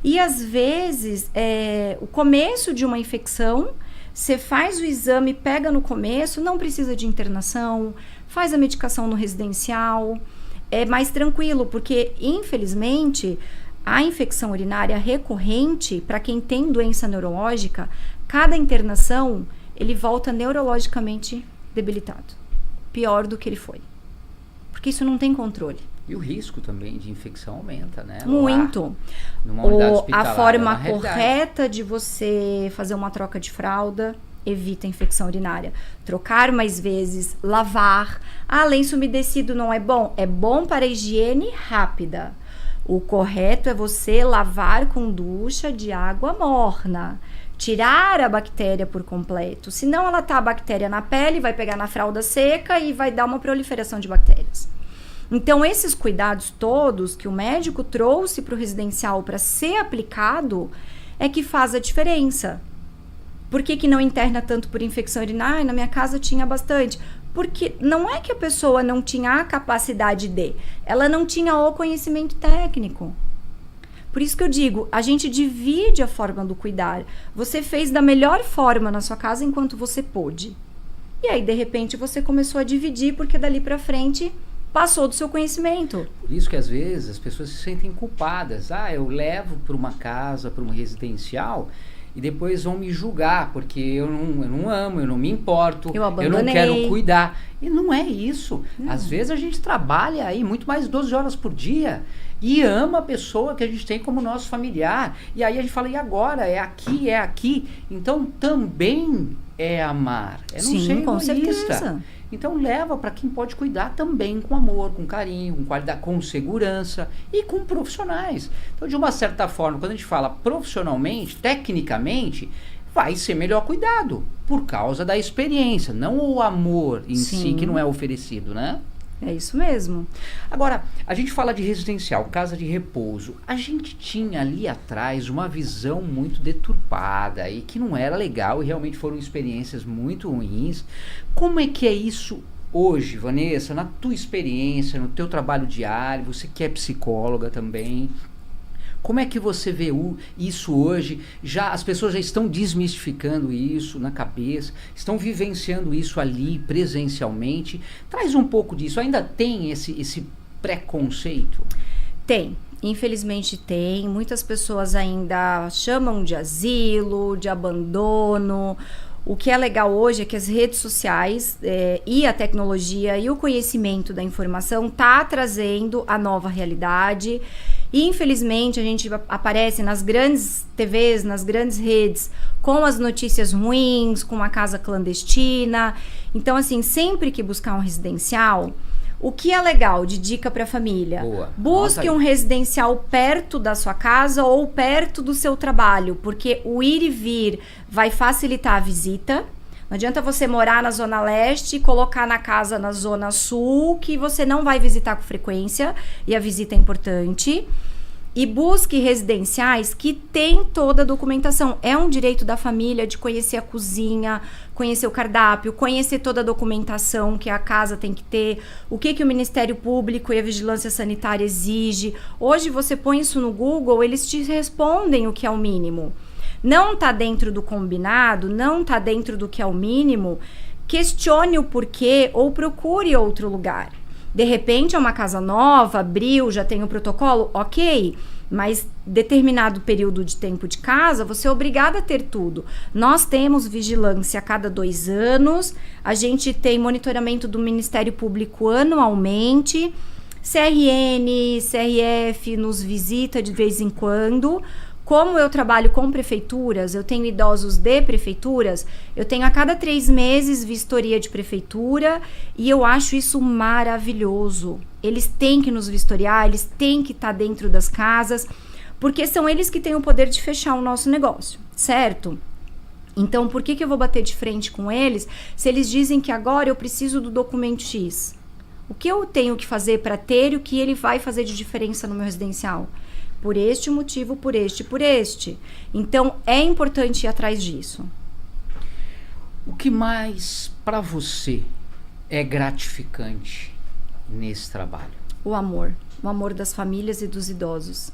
E às vezes, o começo de uma infecção, você faz o exame, pega no começo, não precisa de internação, faz a medicação no residencial, é mais tranquilo, porque infelizmente a infecção urinária recorrente, para quem tem doença neurológica, cada internação, ele volta neurologicamente debilitado. Pior do que ele foi. Porque isso não tem controle. E o risco também de infecção aumenta, né? Muito. Numa unidade hospitalar, a forma correta de você fazer uma troca de fralda evita a infecção urinária. Trocar mais vezes, lavar. Lenço umedecido não é bom? É bom para a higiene rápida. O correto é você lavar com ducha de água morna. Tirar a bactéria por completo. Senão ela tá a bactéria na pele, vai pegar na fralda seca e vai dar uma proliferação de bactérias. Então, esses cuidados todos que o médico trouxe para o residencial para ser aplicado é que faz a diferença. Por que não interna tanto por infecção urinária? Na minha casa tinha bastante. Porque não é que a pessoa não tinha a capacidade ela não tinha o conhecimento técnico. Por isso que eu digo, a gente divide a forma do cuidar. Você fez da melhor forma na sua casa enquanto você pôde. E aí, de repente, você começou a dividir, porque dali pra frente passou do seu conhecimento. Por isso que às vezes as pessoas se sentem culpadas. Eu levo para uma casa, para uma residencial, e depois vão me julgar, porque eu não amo, eu não me importo, eu não quero cuidar. E não é isso. Não. Às vezes a gente trabalha aí muito mais de 12 horas por dia e ama a pessoa que a gente tem como nosso familiar. E aí a gente fala, e agora? É aqui, é aqui. Então também é amar. É não ser egoísta. Com certeza. Então leva para quem pode cuidar também com amor, com carinho, com qualidade, com segurança e com profissionais. Então, de uma certa forma, quando a gente fala profissionalmente, tecnicamente, vai ser melhor cuidado por causa da experiência, não o amor em si que não é oferecido, né? É isso mesmo. Agora, a gente fala de residencial, casa de repouso. A gente tinha ali atrás uma visão muito deturpada e que não era legal e realmente foram experiências muito ruins. Como é que é isso hoje, Vanessa, na tua experiência, no teu trabalho diário, você que é psicóloga também? Como é que você vê isso hoje? As pessoas já estão desmistificando isso na cabeça, estão vivenciando isso ali presencialmente. Traz um pouco disso. Ainda tem esse preconceito? Tem. Infelizmente tem. Muitas pessoas ainda chamam de asilo, de abandono. O que é legal hoje é que as redes sociais e a tecnologia e o conhecimento da informação tá trazendo a nova realidade. E, infelizmente, a gente aparece nas grandes TVs, nas grandes redes, com as notícias ruins, com uma casa clandestina. Então, assim, sempre que buscar um residencial, o que é legal de dica para a família? Boa. Busque um residencial perto da sua casa ou perto do seu trabalho, porque o ir e vir vai facilitar a visita. Não adianta você morar na Zona Leste e colocar na casa na Zona Sul, que você não vai visitar com frequência, e a visita é importante. E busque residenciais que têm toda a documentação. É um direito da família de conhecer a cozinha, conhecer o cardápio, conhecer toda a documentação que a casa tem que ter, o que o Ministério Público e a Vigilância Sanitária exige. Hoje você põe isso no Google, eles te respondem o que é o mínimo. Não está dentro do combinado, não está dentro do que é o mínimo, questione o porquê ou procure outro lugar. De repente é uma casa nova, abriu, já tem o protocolo, ok, mas determinado período de tempo de casa, você é obrigada a ter tudo. Nós temos vigilância a cada 2 anos, a gente tem monitoramento do Ministério Público anualmente, CRN, CRF nos visita de vez em quando. Como eu trabalho com prefeituras, eu tenho idosos de prefeituras, eu tenho a cada 3 meses vistoria de prefeitura e eu acho isso maravilhoso. Eles têm que nos vistoriar, eles têm que estar dentro das casas, porque são eles que têm o poder de fechar o nosso negócio, certo? Então, por que eu vou bater de frente com eles se eles dizem que agora eu preciso do documento X? O que eu tenho que fazer para ter e o que ele vai fazer de diferença no meu residencial? Por este motivo, por este. Então, é importante ir atrás disso. O que mais, para você, é gratificante nesse trabalho? O amor das famílias e dos idosos.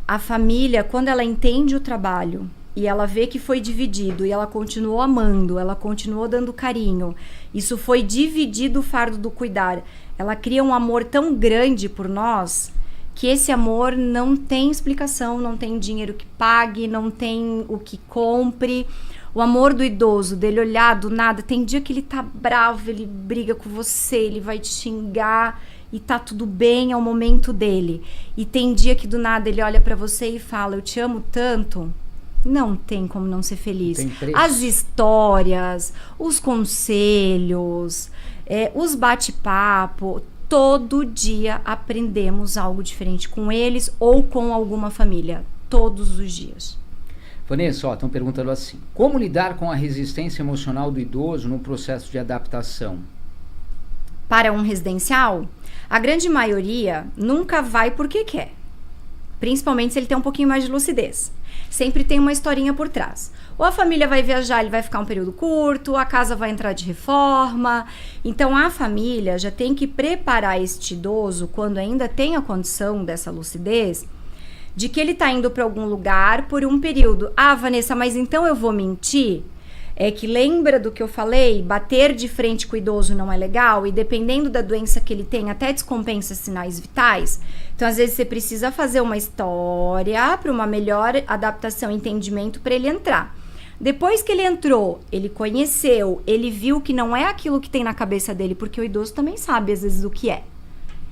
A família, quando ela entende o trabalho e ela vê que foi dividido e ela continuou amando, ela continuou dando carinho, isso foi dividido o fardo do cuidar, ela cria um amor tão grande por nós que esse amor não tem explicação, não tem dinheiro que pague, não tem o que compre. O amor do idoso, dele olhar do nada, tem dia que ele tá bravo, ele briga com você, ele vai te xingar e tá tudo bem, é o momento dele. E tem dia que do nada ele olha pra você e fala, eu te amo tanto. Não tem como não ser feliz. As histórias, os conselhos, os bate-papo, todo dia aprendemos algo diferente com eles ou com alguma família. Todos os dias. Vanessa, estão perguntando assim. Como lidar com a resistência emocional do idoso no processo de adaptação? Para um residencial, a grande maioria nunca vai porque quer. Principalmente se ele tem um pouquinho mais de lucidez. Sempre tem uma historinha por trás. Ou a família vai viajar, ele vai ficar um período curto, a casa vai entrar de reforma. Então, a família já tem que preparar este idoso, quando ainda tem a condição dessa lucidez, de que ele está indo para algum lugar por um período. Ah, Vanessa, mas então eu vou mentir? É que lembra do que eu falei? Bater de frente com o idoso não é legal e dependendo da doença que ele tem, até descompensa sinais vitais. Então, às vezes, você precisa fazer uma história para uma melhor adaptação e entendimento para ele entrar. Depois que ele entrou, ele conheceu, ele viu que não é aquilo que tem na cabeça dele, porque o idoso também sabe, às vezes, o que é.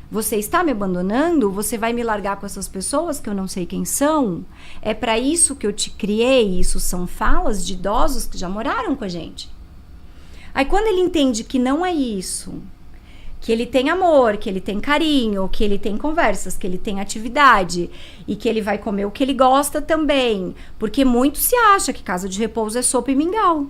Você está me abandonando? Você vai me largar com essas pessoas que eu não sei quem são? É para isso que eu te criei? Isso são falas de idosos que já moraram com a gente. Aí quando ele entende que não é isso, que ele tem amor, que ele tem carinho, que ele tem conversas, que ele tem atividade e que ele vai comer o que ele gosta também, porque muito se acha que casa de repouso é sopa e mingau.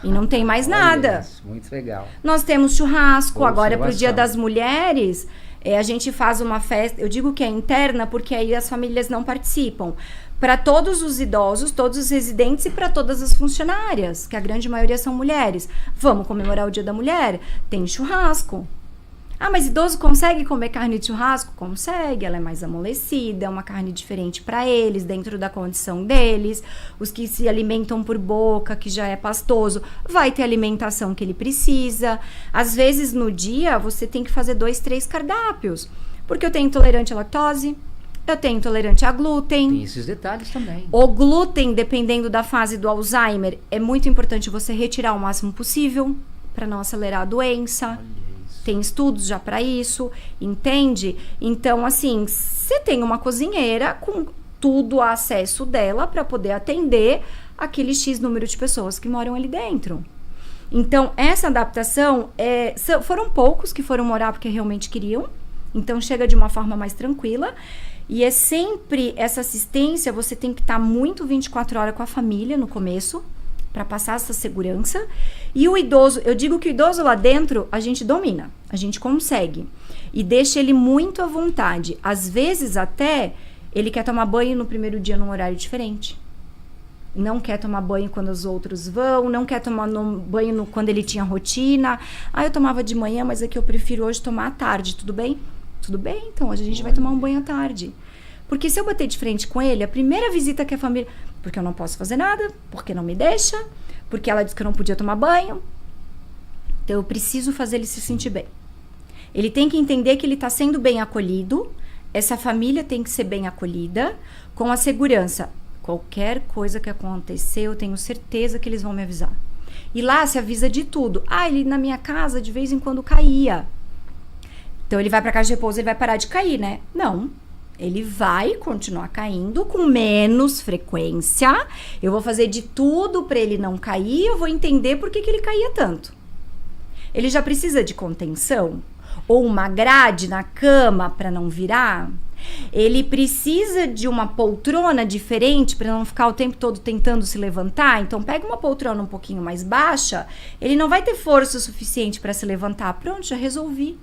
E não tem mais nada. Isso, muito legal. Nós temos churrasco, agora pro Dia das Mulheres, a gente faz uma festa, eu digo que é interna porque aí as famílias não participam. Para todos os idosos, todos os residentes e para todas as funcionárias, que a grande maioria são mulheres. Vamos comemorar o Dia da Mulher? Tem churrasco. Ah, mas idoso consegue comer carne de churrasco? Consegue, ela é mais amolecida, é uma carne diferente para eles, dentro da condição deles. Os que se alimentam por boca, que já é pastoso, vai ter a alimentação que ele precisa. Às vezes, no dia, você tem que fazer 2, 3 cardápios. Porque eu tenho intolerante à lactose, eu tenho intolerante a glúten. Tem esses detalhes também. O glúten, dependendo da fase do Alzheimer, é muito importante você retirar o máximo possível para não acelerar a doença. Olha isso. Tem estudos já para isso, entende? Então, assim, você tem uma cozinheira com tudo a acesso dela para poder atender aquele X número de pessoas que moram ali dentro. Então, essa adaptação, foram poucos que foram morar porque realmente queriam. Então, chega de uma forma mais tranquila. E é sempre essa assistência, você tem que estar muito 24 horas com a família no começo, para passar essa segurança. E o idoso, eu digo que o idoso lá dentro, a gente domina, a gente consegue. E deixa ele muito à vontade. Às vezes, até, ele quer tomar banho no primeiro dia num horário diferente. Não quer tomar banho quando os outros vão, não quer tomar banho quando ele tinha rotina. Eu tomava de manhã, mas é que eu prefiro hoje tomar à tarde, tudo bem? Tudo bem, então hoje a gente vai tomar um banho à tarde. Porque se eu bater de frente com ele, a primeira visita que a família... Porque eu não posso fazer nada, porque não me deixa, porque ela disse que eu não podia tomar banho. Então eu preciso fazer ele se sentir bem. Ele tem que entender que ele está sendo bem acolhido, essa família tem que ser bem acolhida, com a segurança. Qualquer coisa que acontecer, eu tenho certeza que eles vão me avisar. E lá se avisa de tudo. Ele na minha casa de vez em quando caía. Então ele vai para casa de repouso, ele vai parar de cair, né? Não. Ele vai continuar caindo com menos frequência. Eu vou fazer de tudo para ele não cair. Eu vou entender por que ele caía tanto. Ele já precisa de contenção? Ou uma grade na cama para não virar? Ele precisa de uma poltrona diferente para não ficar o tempo todo tentando se levantar? Então pega uma poltrona um pouquinho mais baixa. Ele não vai ter força suficiente para se levantar. Pronto, já resolvi.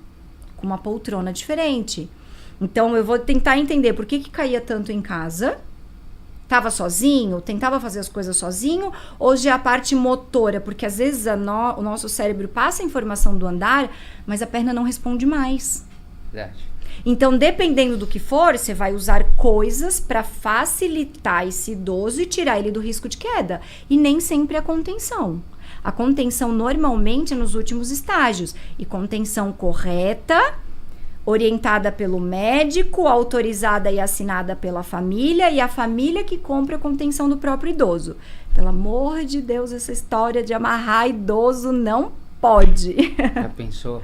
Com uma poltrona diferente. Então, eu vou tentar entender por que caía tanto em casa. Tava sozinho? Tentava fazer as coisas sozinho? Ou já a parte motora? Porque às vezes o nosso cérebro passa a informação do andar, mas a perna não responde mais. Verdade. Então, dependendo do que for, você vai usar coisas para facilitar esse idoso e tirar ele do risco de queda. E nem sempre a contenção. A contenção normalmente é nos últimos estágios. E contenção correta, orientada pelo médico, autorizada e assinada pela família, e a família que compra a contenção do próprio idoso. Pelo amor de Deus, essa história de amarrar idoso não pode. Já pensou?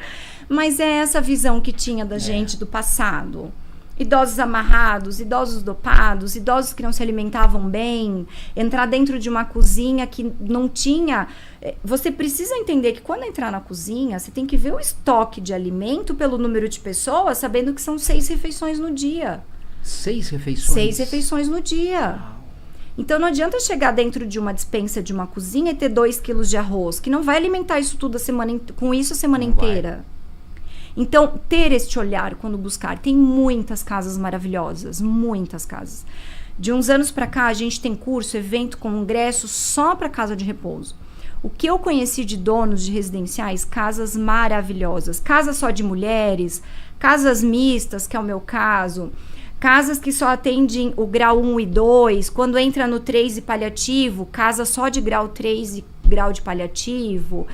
Mas é essa visão que tinha da gente do passado. Idosos amarrados, idosos dopados, idosos que não se alimentavam bem, entrar dentro de uma cozinha que não tinha... Você precisa entender que quando entrar na cozinha, você tem que ver o estoque de alimento pelo número de pessoas, sabendo que são 6 refeições no dia. 6 refeições? 6 refeições no dia. Uau. Então não adianta chegar dentro de uma despensa de uma cozinha e ter 2 quilos de arroz, que não vai alimentar isso tudo a semana inteira. Vai. Então, ter este olhar quando buscar. Tem muitas casas maravilhosas, muitas casas. De uns anos para cá, a gente tem curso, evento, congresso só para casa de repouso. O que eu conheci de donos de residenciais, casas maravilhosas. Casas só de mulheres, casas mistas, que é o meu caso. Casas que só atendem o grau 1 e 2. Quando entra no 3 e paliativo, casa só de grau 3 e grau de paliativo.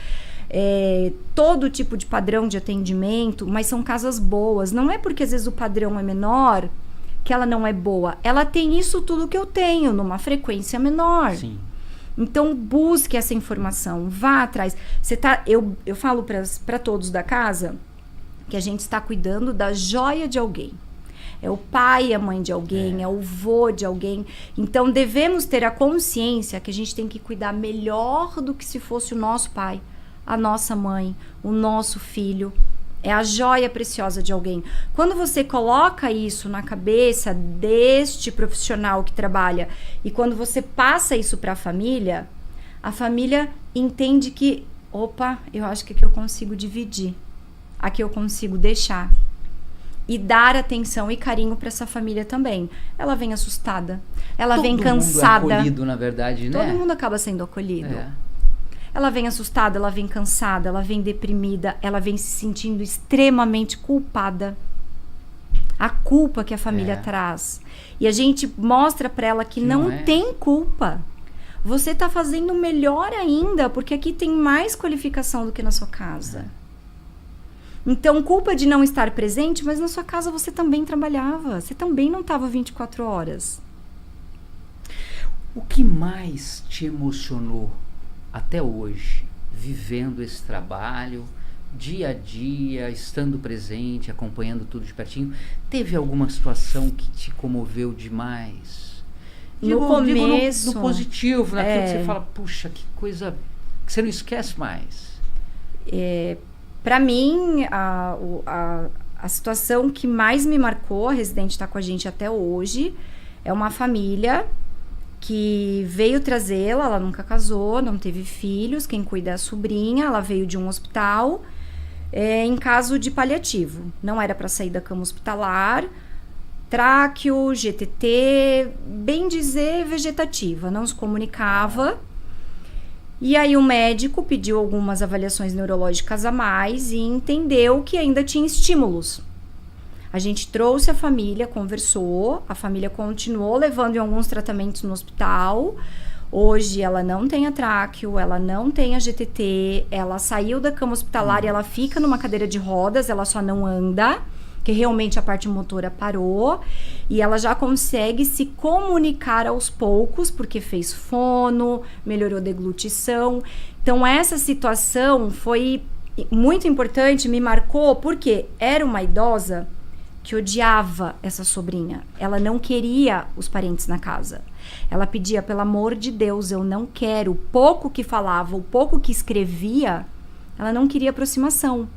Todo tipo de padrão de atendimento, mas são casas boas. Não é porque às vezes o padrão é menor que ela não é boa. Ela tem isso tudo que eu tenho, numa frequência menor. Sim. Então, busque essa informação, vá atrás. Eu falo para todos da casa que a gente está cuidando da joia de alguém. É o pai e a mãe de alguém, é o vô de alguém. Então, devemos ter a consciência que a gente tem que cuidar melhor do que se fosse o nosso pai, a nossa mãe, o nosso filho. É a joia preciosa de alguém. Quando você coloca isso na cabeça deste profissional que trabalha e quando você passa isso para a família entende que, opa, eu acho que aqui eu consigo dividir, aqui eu consigo deixar e dar atenção e carinho para essa família também. Ela vem assustada, ela vem cansada. Todo mundo é acolhido, na verdade, né? Todo mundo acaba sendo acolhido. Ela vem assustada, ela vem cansada, ela vem deprimida, ela vem se sentindo extremamente culpada. A culpa que a família traz. E a gente mostra para ela que não tem culpa. Você tá fazendo melhor ainda, porque aqui tem mais qualificação do que na sua casa. Então, culpa de não estar presente, mas na sua casa você também trabalhava. Você também não estava 24 horas. O que mais te emocionou até hoje, vivendo esse trabalho, dia a dia, estando presente, acompanhando tudo de pertinho, teve alguma situação que te comoveu demais? No começo... no positivo, naquilo que você fala, puxa, que coisa que você não esquece mais. Para mim, a situação que mais me marcou, a residente está com a gente até hoje, é uma família que veio trazê-la, ela nunca casou, não teve filhos, quem cuida é a sobrinha, ela veio de um hospital em caso de paliativo. Não era para sair da cama hospitalar, tráqueo, GTT, bem dizer vegetativa, não se comunicava. E aí o médico pediu algumas avaliações neurológicas a mais e entendeu que ainda tinha estímulos. A gente trouxe a família, conversou, a família continuou levando em alguns tratamentos no hospital. Hoje ela não tem a tráqueo, ela não tem a GTT, ela saiu da cama hospitalar e ela fica numa cadeira de rodas, ela só não anda, que realmente a parte motora parou, e ela já consegue se comunicar aos poucos, porque fez fono, melhorou a deglutição. Então essa situação foi muito importante, me marcou, porque era uma idosa que odiava essa sobrinha. Ela não queria os parentes na casa. Ela pedia, pelo amor de Deus, eu não quero. O pouco que falava, o pouco que escrevia, ela não queria aproximação.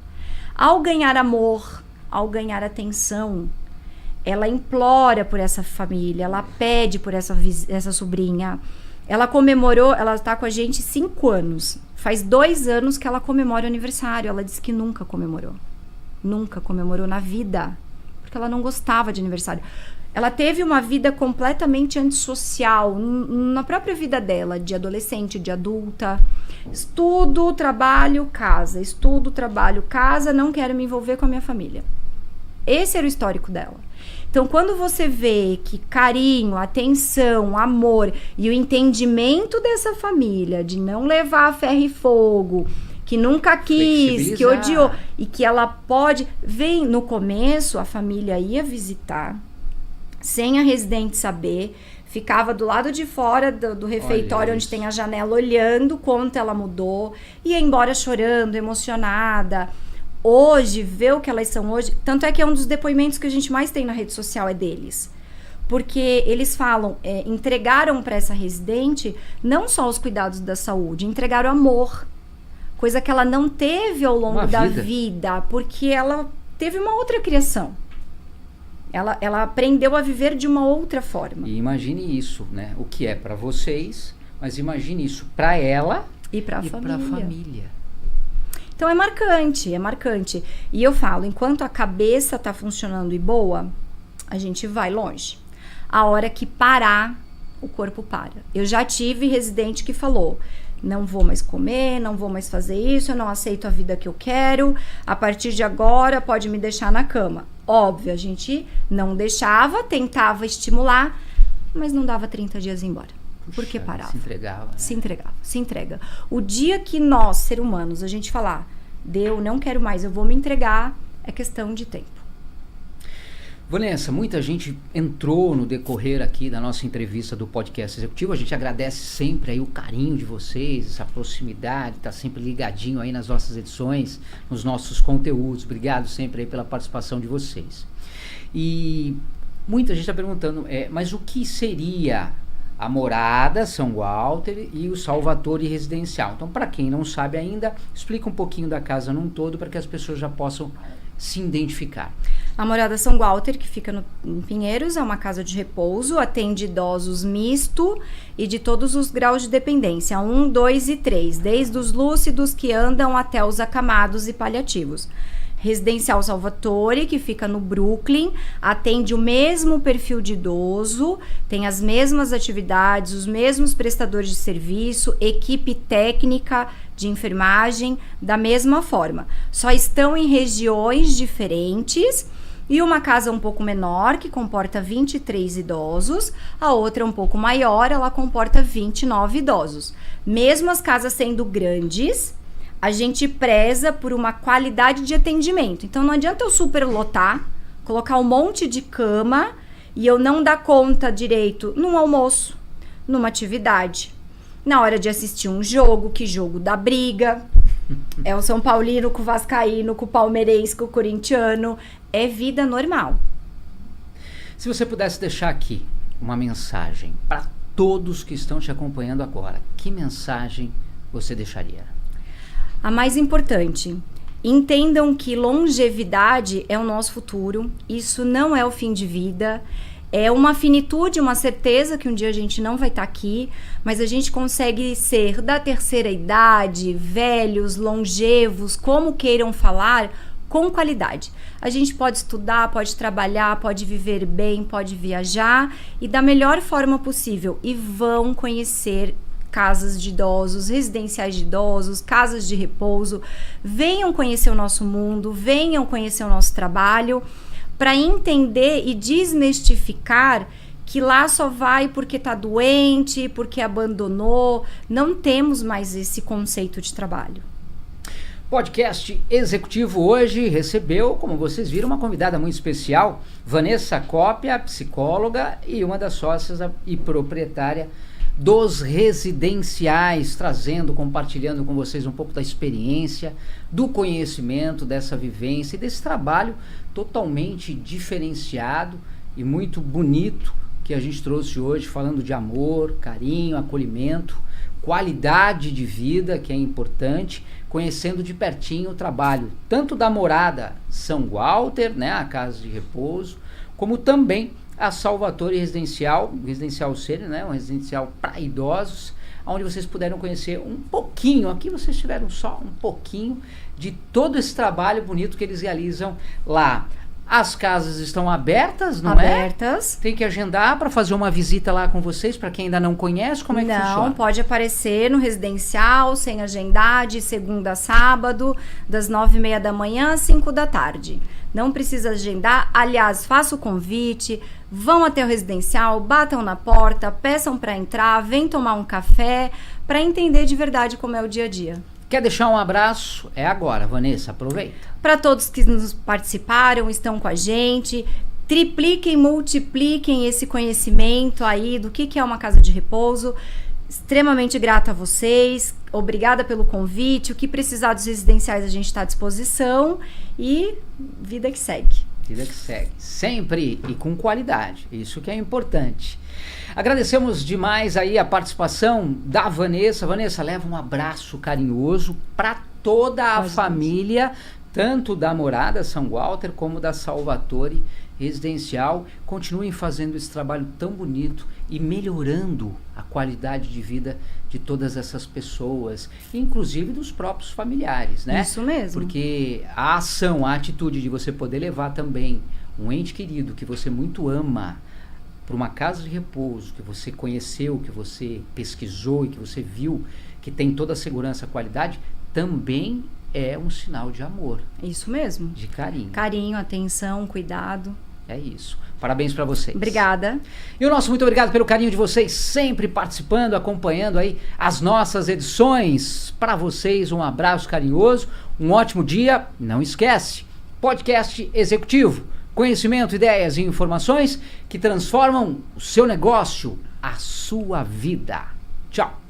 Ao ganhar amor, ao ganhar atenção, ela implora por essa família, ela pede por essa sobrinha. Ela comemorou, ela está com a gente 5 anos. Faz 2 anos que ela comemora o aniversário. Ela disse que nunca comemorou. Nunca comemorou na vida. Porque ela não gostava de aniversário. Ela teve uma vida completamente antissocial na própria vida dela, de adolescente, de adulta. Estudo, trabalho, casa. Estudo, trabalho, casa. Não quero me envolver com a minha família. Esse era o histórico dela. Então, quando você vê que carinho, atenção, amor e o entendimento dessa família de não levar a ferro e fogo, que nunca quis, que odiou, e que ela pode... Vem, no começo, a família ia visitar, sem a residente saber, ficava do lado de fora do refeitório, onde tem a janela, olhando quanto ela mudou, ia embora chorando, emocionada. Hoje, ver o que elas são hoje... Tanto é que é um dos depoimentos que a gente mais tem na rede social, é deles. Porque eles falam, entregaram para essa residente não só os cuidados da saúde, entregaram amor. Coisa que ela não teve ao longo da vida, porque ela teve uma outra criação. Ela aprendeu a viver de uma outra forma. E imagine isso, né? O que é para vocês, mas imagine isso para ela e para a família. Então é marcante. E eu falo, enquanto a cabeça tá funcionando e boa, a gente vai longe. A hora que parar, o corpo para. Eu já tive residente que falou, não vou mais comer, não vou mais fazer isso, eu não aceito a vida que eu quero, a partir de agora pode me deixar na cama. Óbvio, a gente não deixava, tentava estimular, mas não dava 30 dias embora. Porque parava. Se entregava. Né? Se entrega. O dia que nós, seres humanos, a gente falar, deu, não quero mais, eu vou me entregar, é questão de tempo. Vanessa, muita gente entrou no decorrer aqui da nossa entrevista do podcast executivo. A gente agradece sempre aí o carinho de vocês, essa proximidade, tá sempre ligadinho aí nas nossas edições, nos nossos conteúdos. Obrigado sempre aí pela participação de vocês. E muita gente está perguntando, mas o que seria a morada São Walter e o Salvatore Residencial? Então, para quem não sabe ainda, explica um pouquinho da casa num todo para que as pessoas já possam se identificar. A morada São Walter, que fica em Pinheiros, é uma casa de repouso, atende idosos misto e de todos os graus de dependência, 1, 2 e 3, desde os lúcidos que andam até os acamados e paliativos. Residencial Salvatore, que fica no Brooklyn, atende o mesmo perfil de idoso, tem as mesmas atividades, os mesmos prestadores de serviço, equipe técnica de enfermagem, da mesma forma. Só estão em regiões diferentes e uma casa um pouco menor, que comporta 23 idosos, a outra um pouco maior, ela comporta 29 idosos. Mesmo as casas sendo grandes, a gente preza por uma qualidade de atendimento. Então, não adianta eu superlotar, colocar um monte de cama e eu não dar conta direito num almoço, numa atividade. Na hora de assistir um jogo, que jogo dá briga, É o São Paulino com o vascaíno, com o palmeirense, com o corintiano. É vida normal. Se você pudesse deixar aqui uma mensagem para todos que estão te acompanhando agora, que mensagem você deixaria? A mais importante, entendam que longevidade é o nosso futuro. Isso não é o fim de vida. É uma finitude, uma certeza que um dia a gente não vai estar aqui, mas a gente consegue ser da terceira idade, velhos, longevos, como queiram falar, com qualidade. A gente pode estudar, pode trabalhar, pode viver bem, pode viajar e da melhor forma possível. E vão conhecer casas de idosos, residenciais de idosos, casas de repouso. Venham conhecer o nosso mundo, venham conhecer o nosso trabalho, para entender e desmistificar que lá só vai porque está doente, porque abandonou. Não temos mais esse conceito de trabalho. Podcast Executivo hoje recebeu, como vocês viram, uma convidada muito especial, Vanessa Cópia, psicóloga e uma das sócias e proprietária dos residenciais, compartilhando com vocês um pouco da experiência, do conhecimento, dessa vivência e desse trabalho totalmente diferenciado e muito bonito que a gente trouxe hoje, falando de amor, carinho, acolhimento, qualidade de vida, que é importante, conhecendo de pertinho o trabalho, tanto da Morada São Walter, né, a casa de repouso, como também a Salvatore Residencial Sênior, né, um residencial para idosos, onde vocês puderam conhecer um pouquinho, aqui vocês tiveram só um pouquinho de todo esse trabalho bonito que eles realizam lá. As casas estão abertas, não é? Abertas. Tem que agendar para fazer uma visita lá com vocês, para quem ainda não conhece, como é que funciona? Não, pode aparecer no residencial, sem agendar, de segunda a sábado, das 9h30 da manhã às 5 da tarde. Não precisa agendar, aliás, faça o convite, vão até o residencial, batam na porta, peçam para entrar, vem tomar um café, para entender de verdade como é o dia a dia. Quer deixar um abraço? É agora, Vanessa, aproveita. Para todos que nos participaram, estão com a gente, tripliquem, multipliquem esse conhecimento aí do que é uma casa de repouso. Extremamente grata a vocês, obrigada pelo convite. O que precisar dos residenciais a gente está à disposição e vida que segue. Vida que segue, sempre e com qualidade, isso que é importante. Agradecemos demais aí a participação da Vanessa. Vanessa, leva um abraço carinhoso para toda a família, tanto da Morada São Walter como da Salvatore Residencial. Continuem fazendo esse trabalho tão bonito e melhorando a qualidade de vida de todas essas pessoas, inclusive dos próprios familiares, né? Isso mesmo. Porque a ação, a atitude de você poder levar também um ente querido que você muito ama para uma casa de repouso, que você conheceu, que você pesquisou e que você viu que tem toda a segurança e qualidade, também é um sinal de amor. Isso mesmo. De carinho. Carinho, atenção, cuidado. É isso. Parabéns para vocês. Obrigada. E o nosso muito obrigado pelo carinho de vocês, sempre participando, acompanhando aí as nossas edições. Para vocês, um abraço carinhoso, um ótimo dia. Não esquece, Podcast Executivo. Conhecimento, ideias e informações que transformam o seu negócio, a sua vida. Tchau.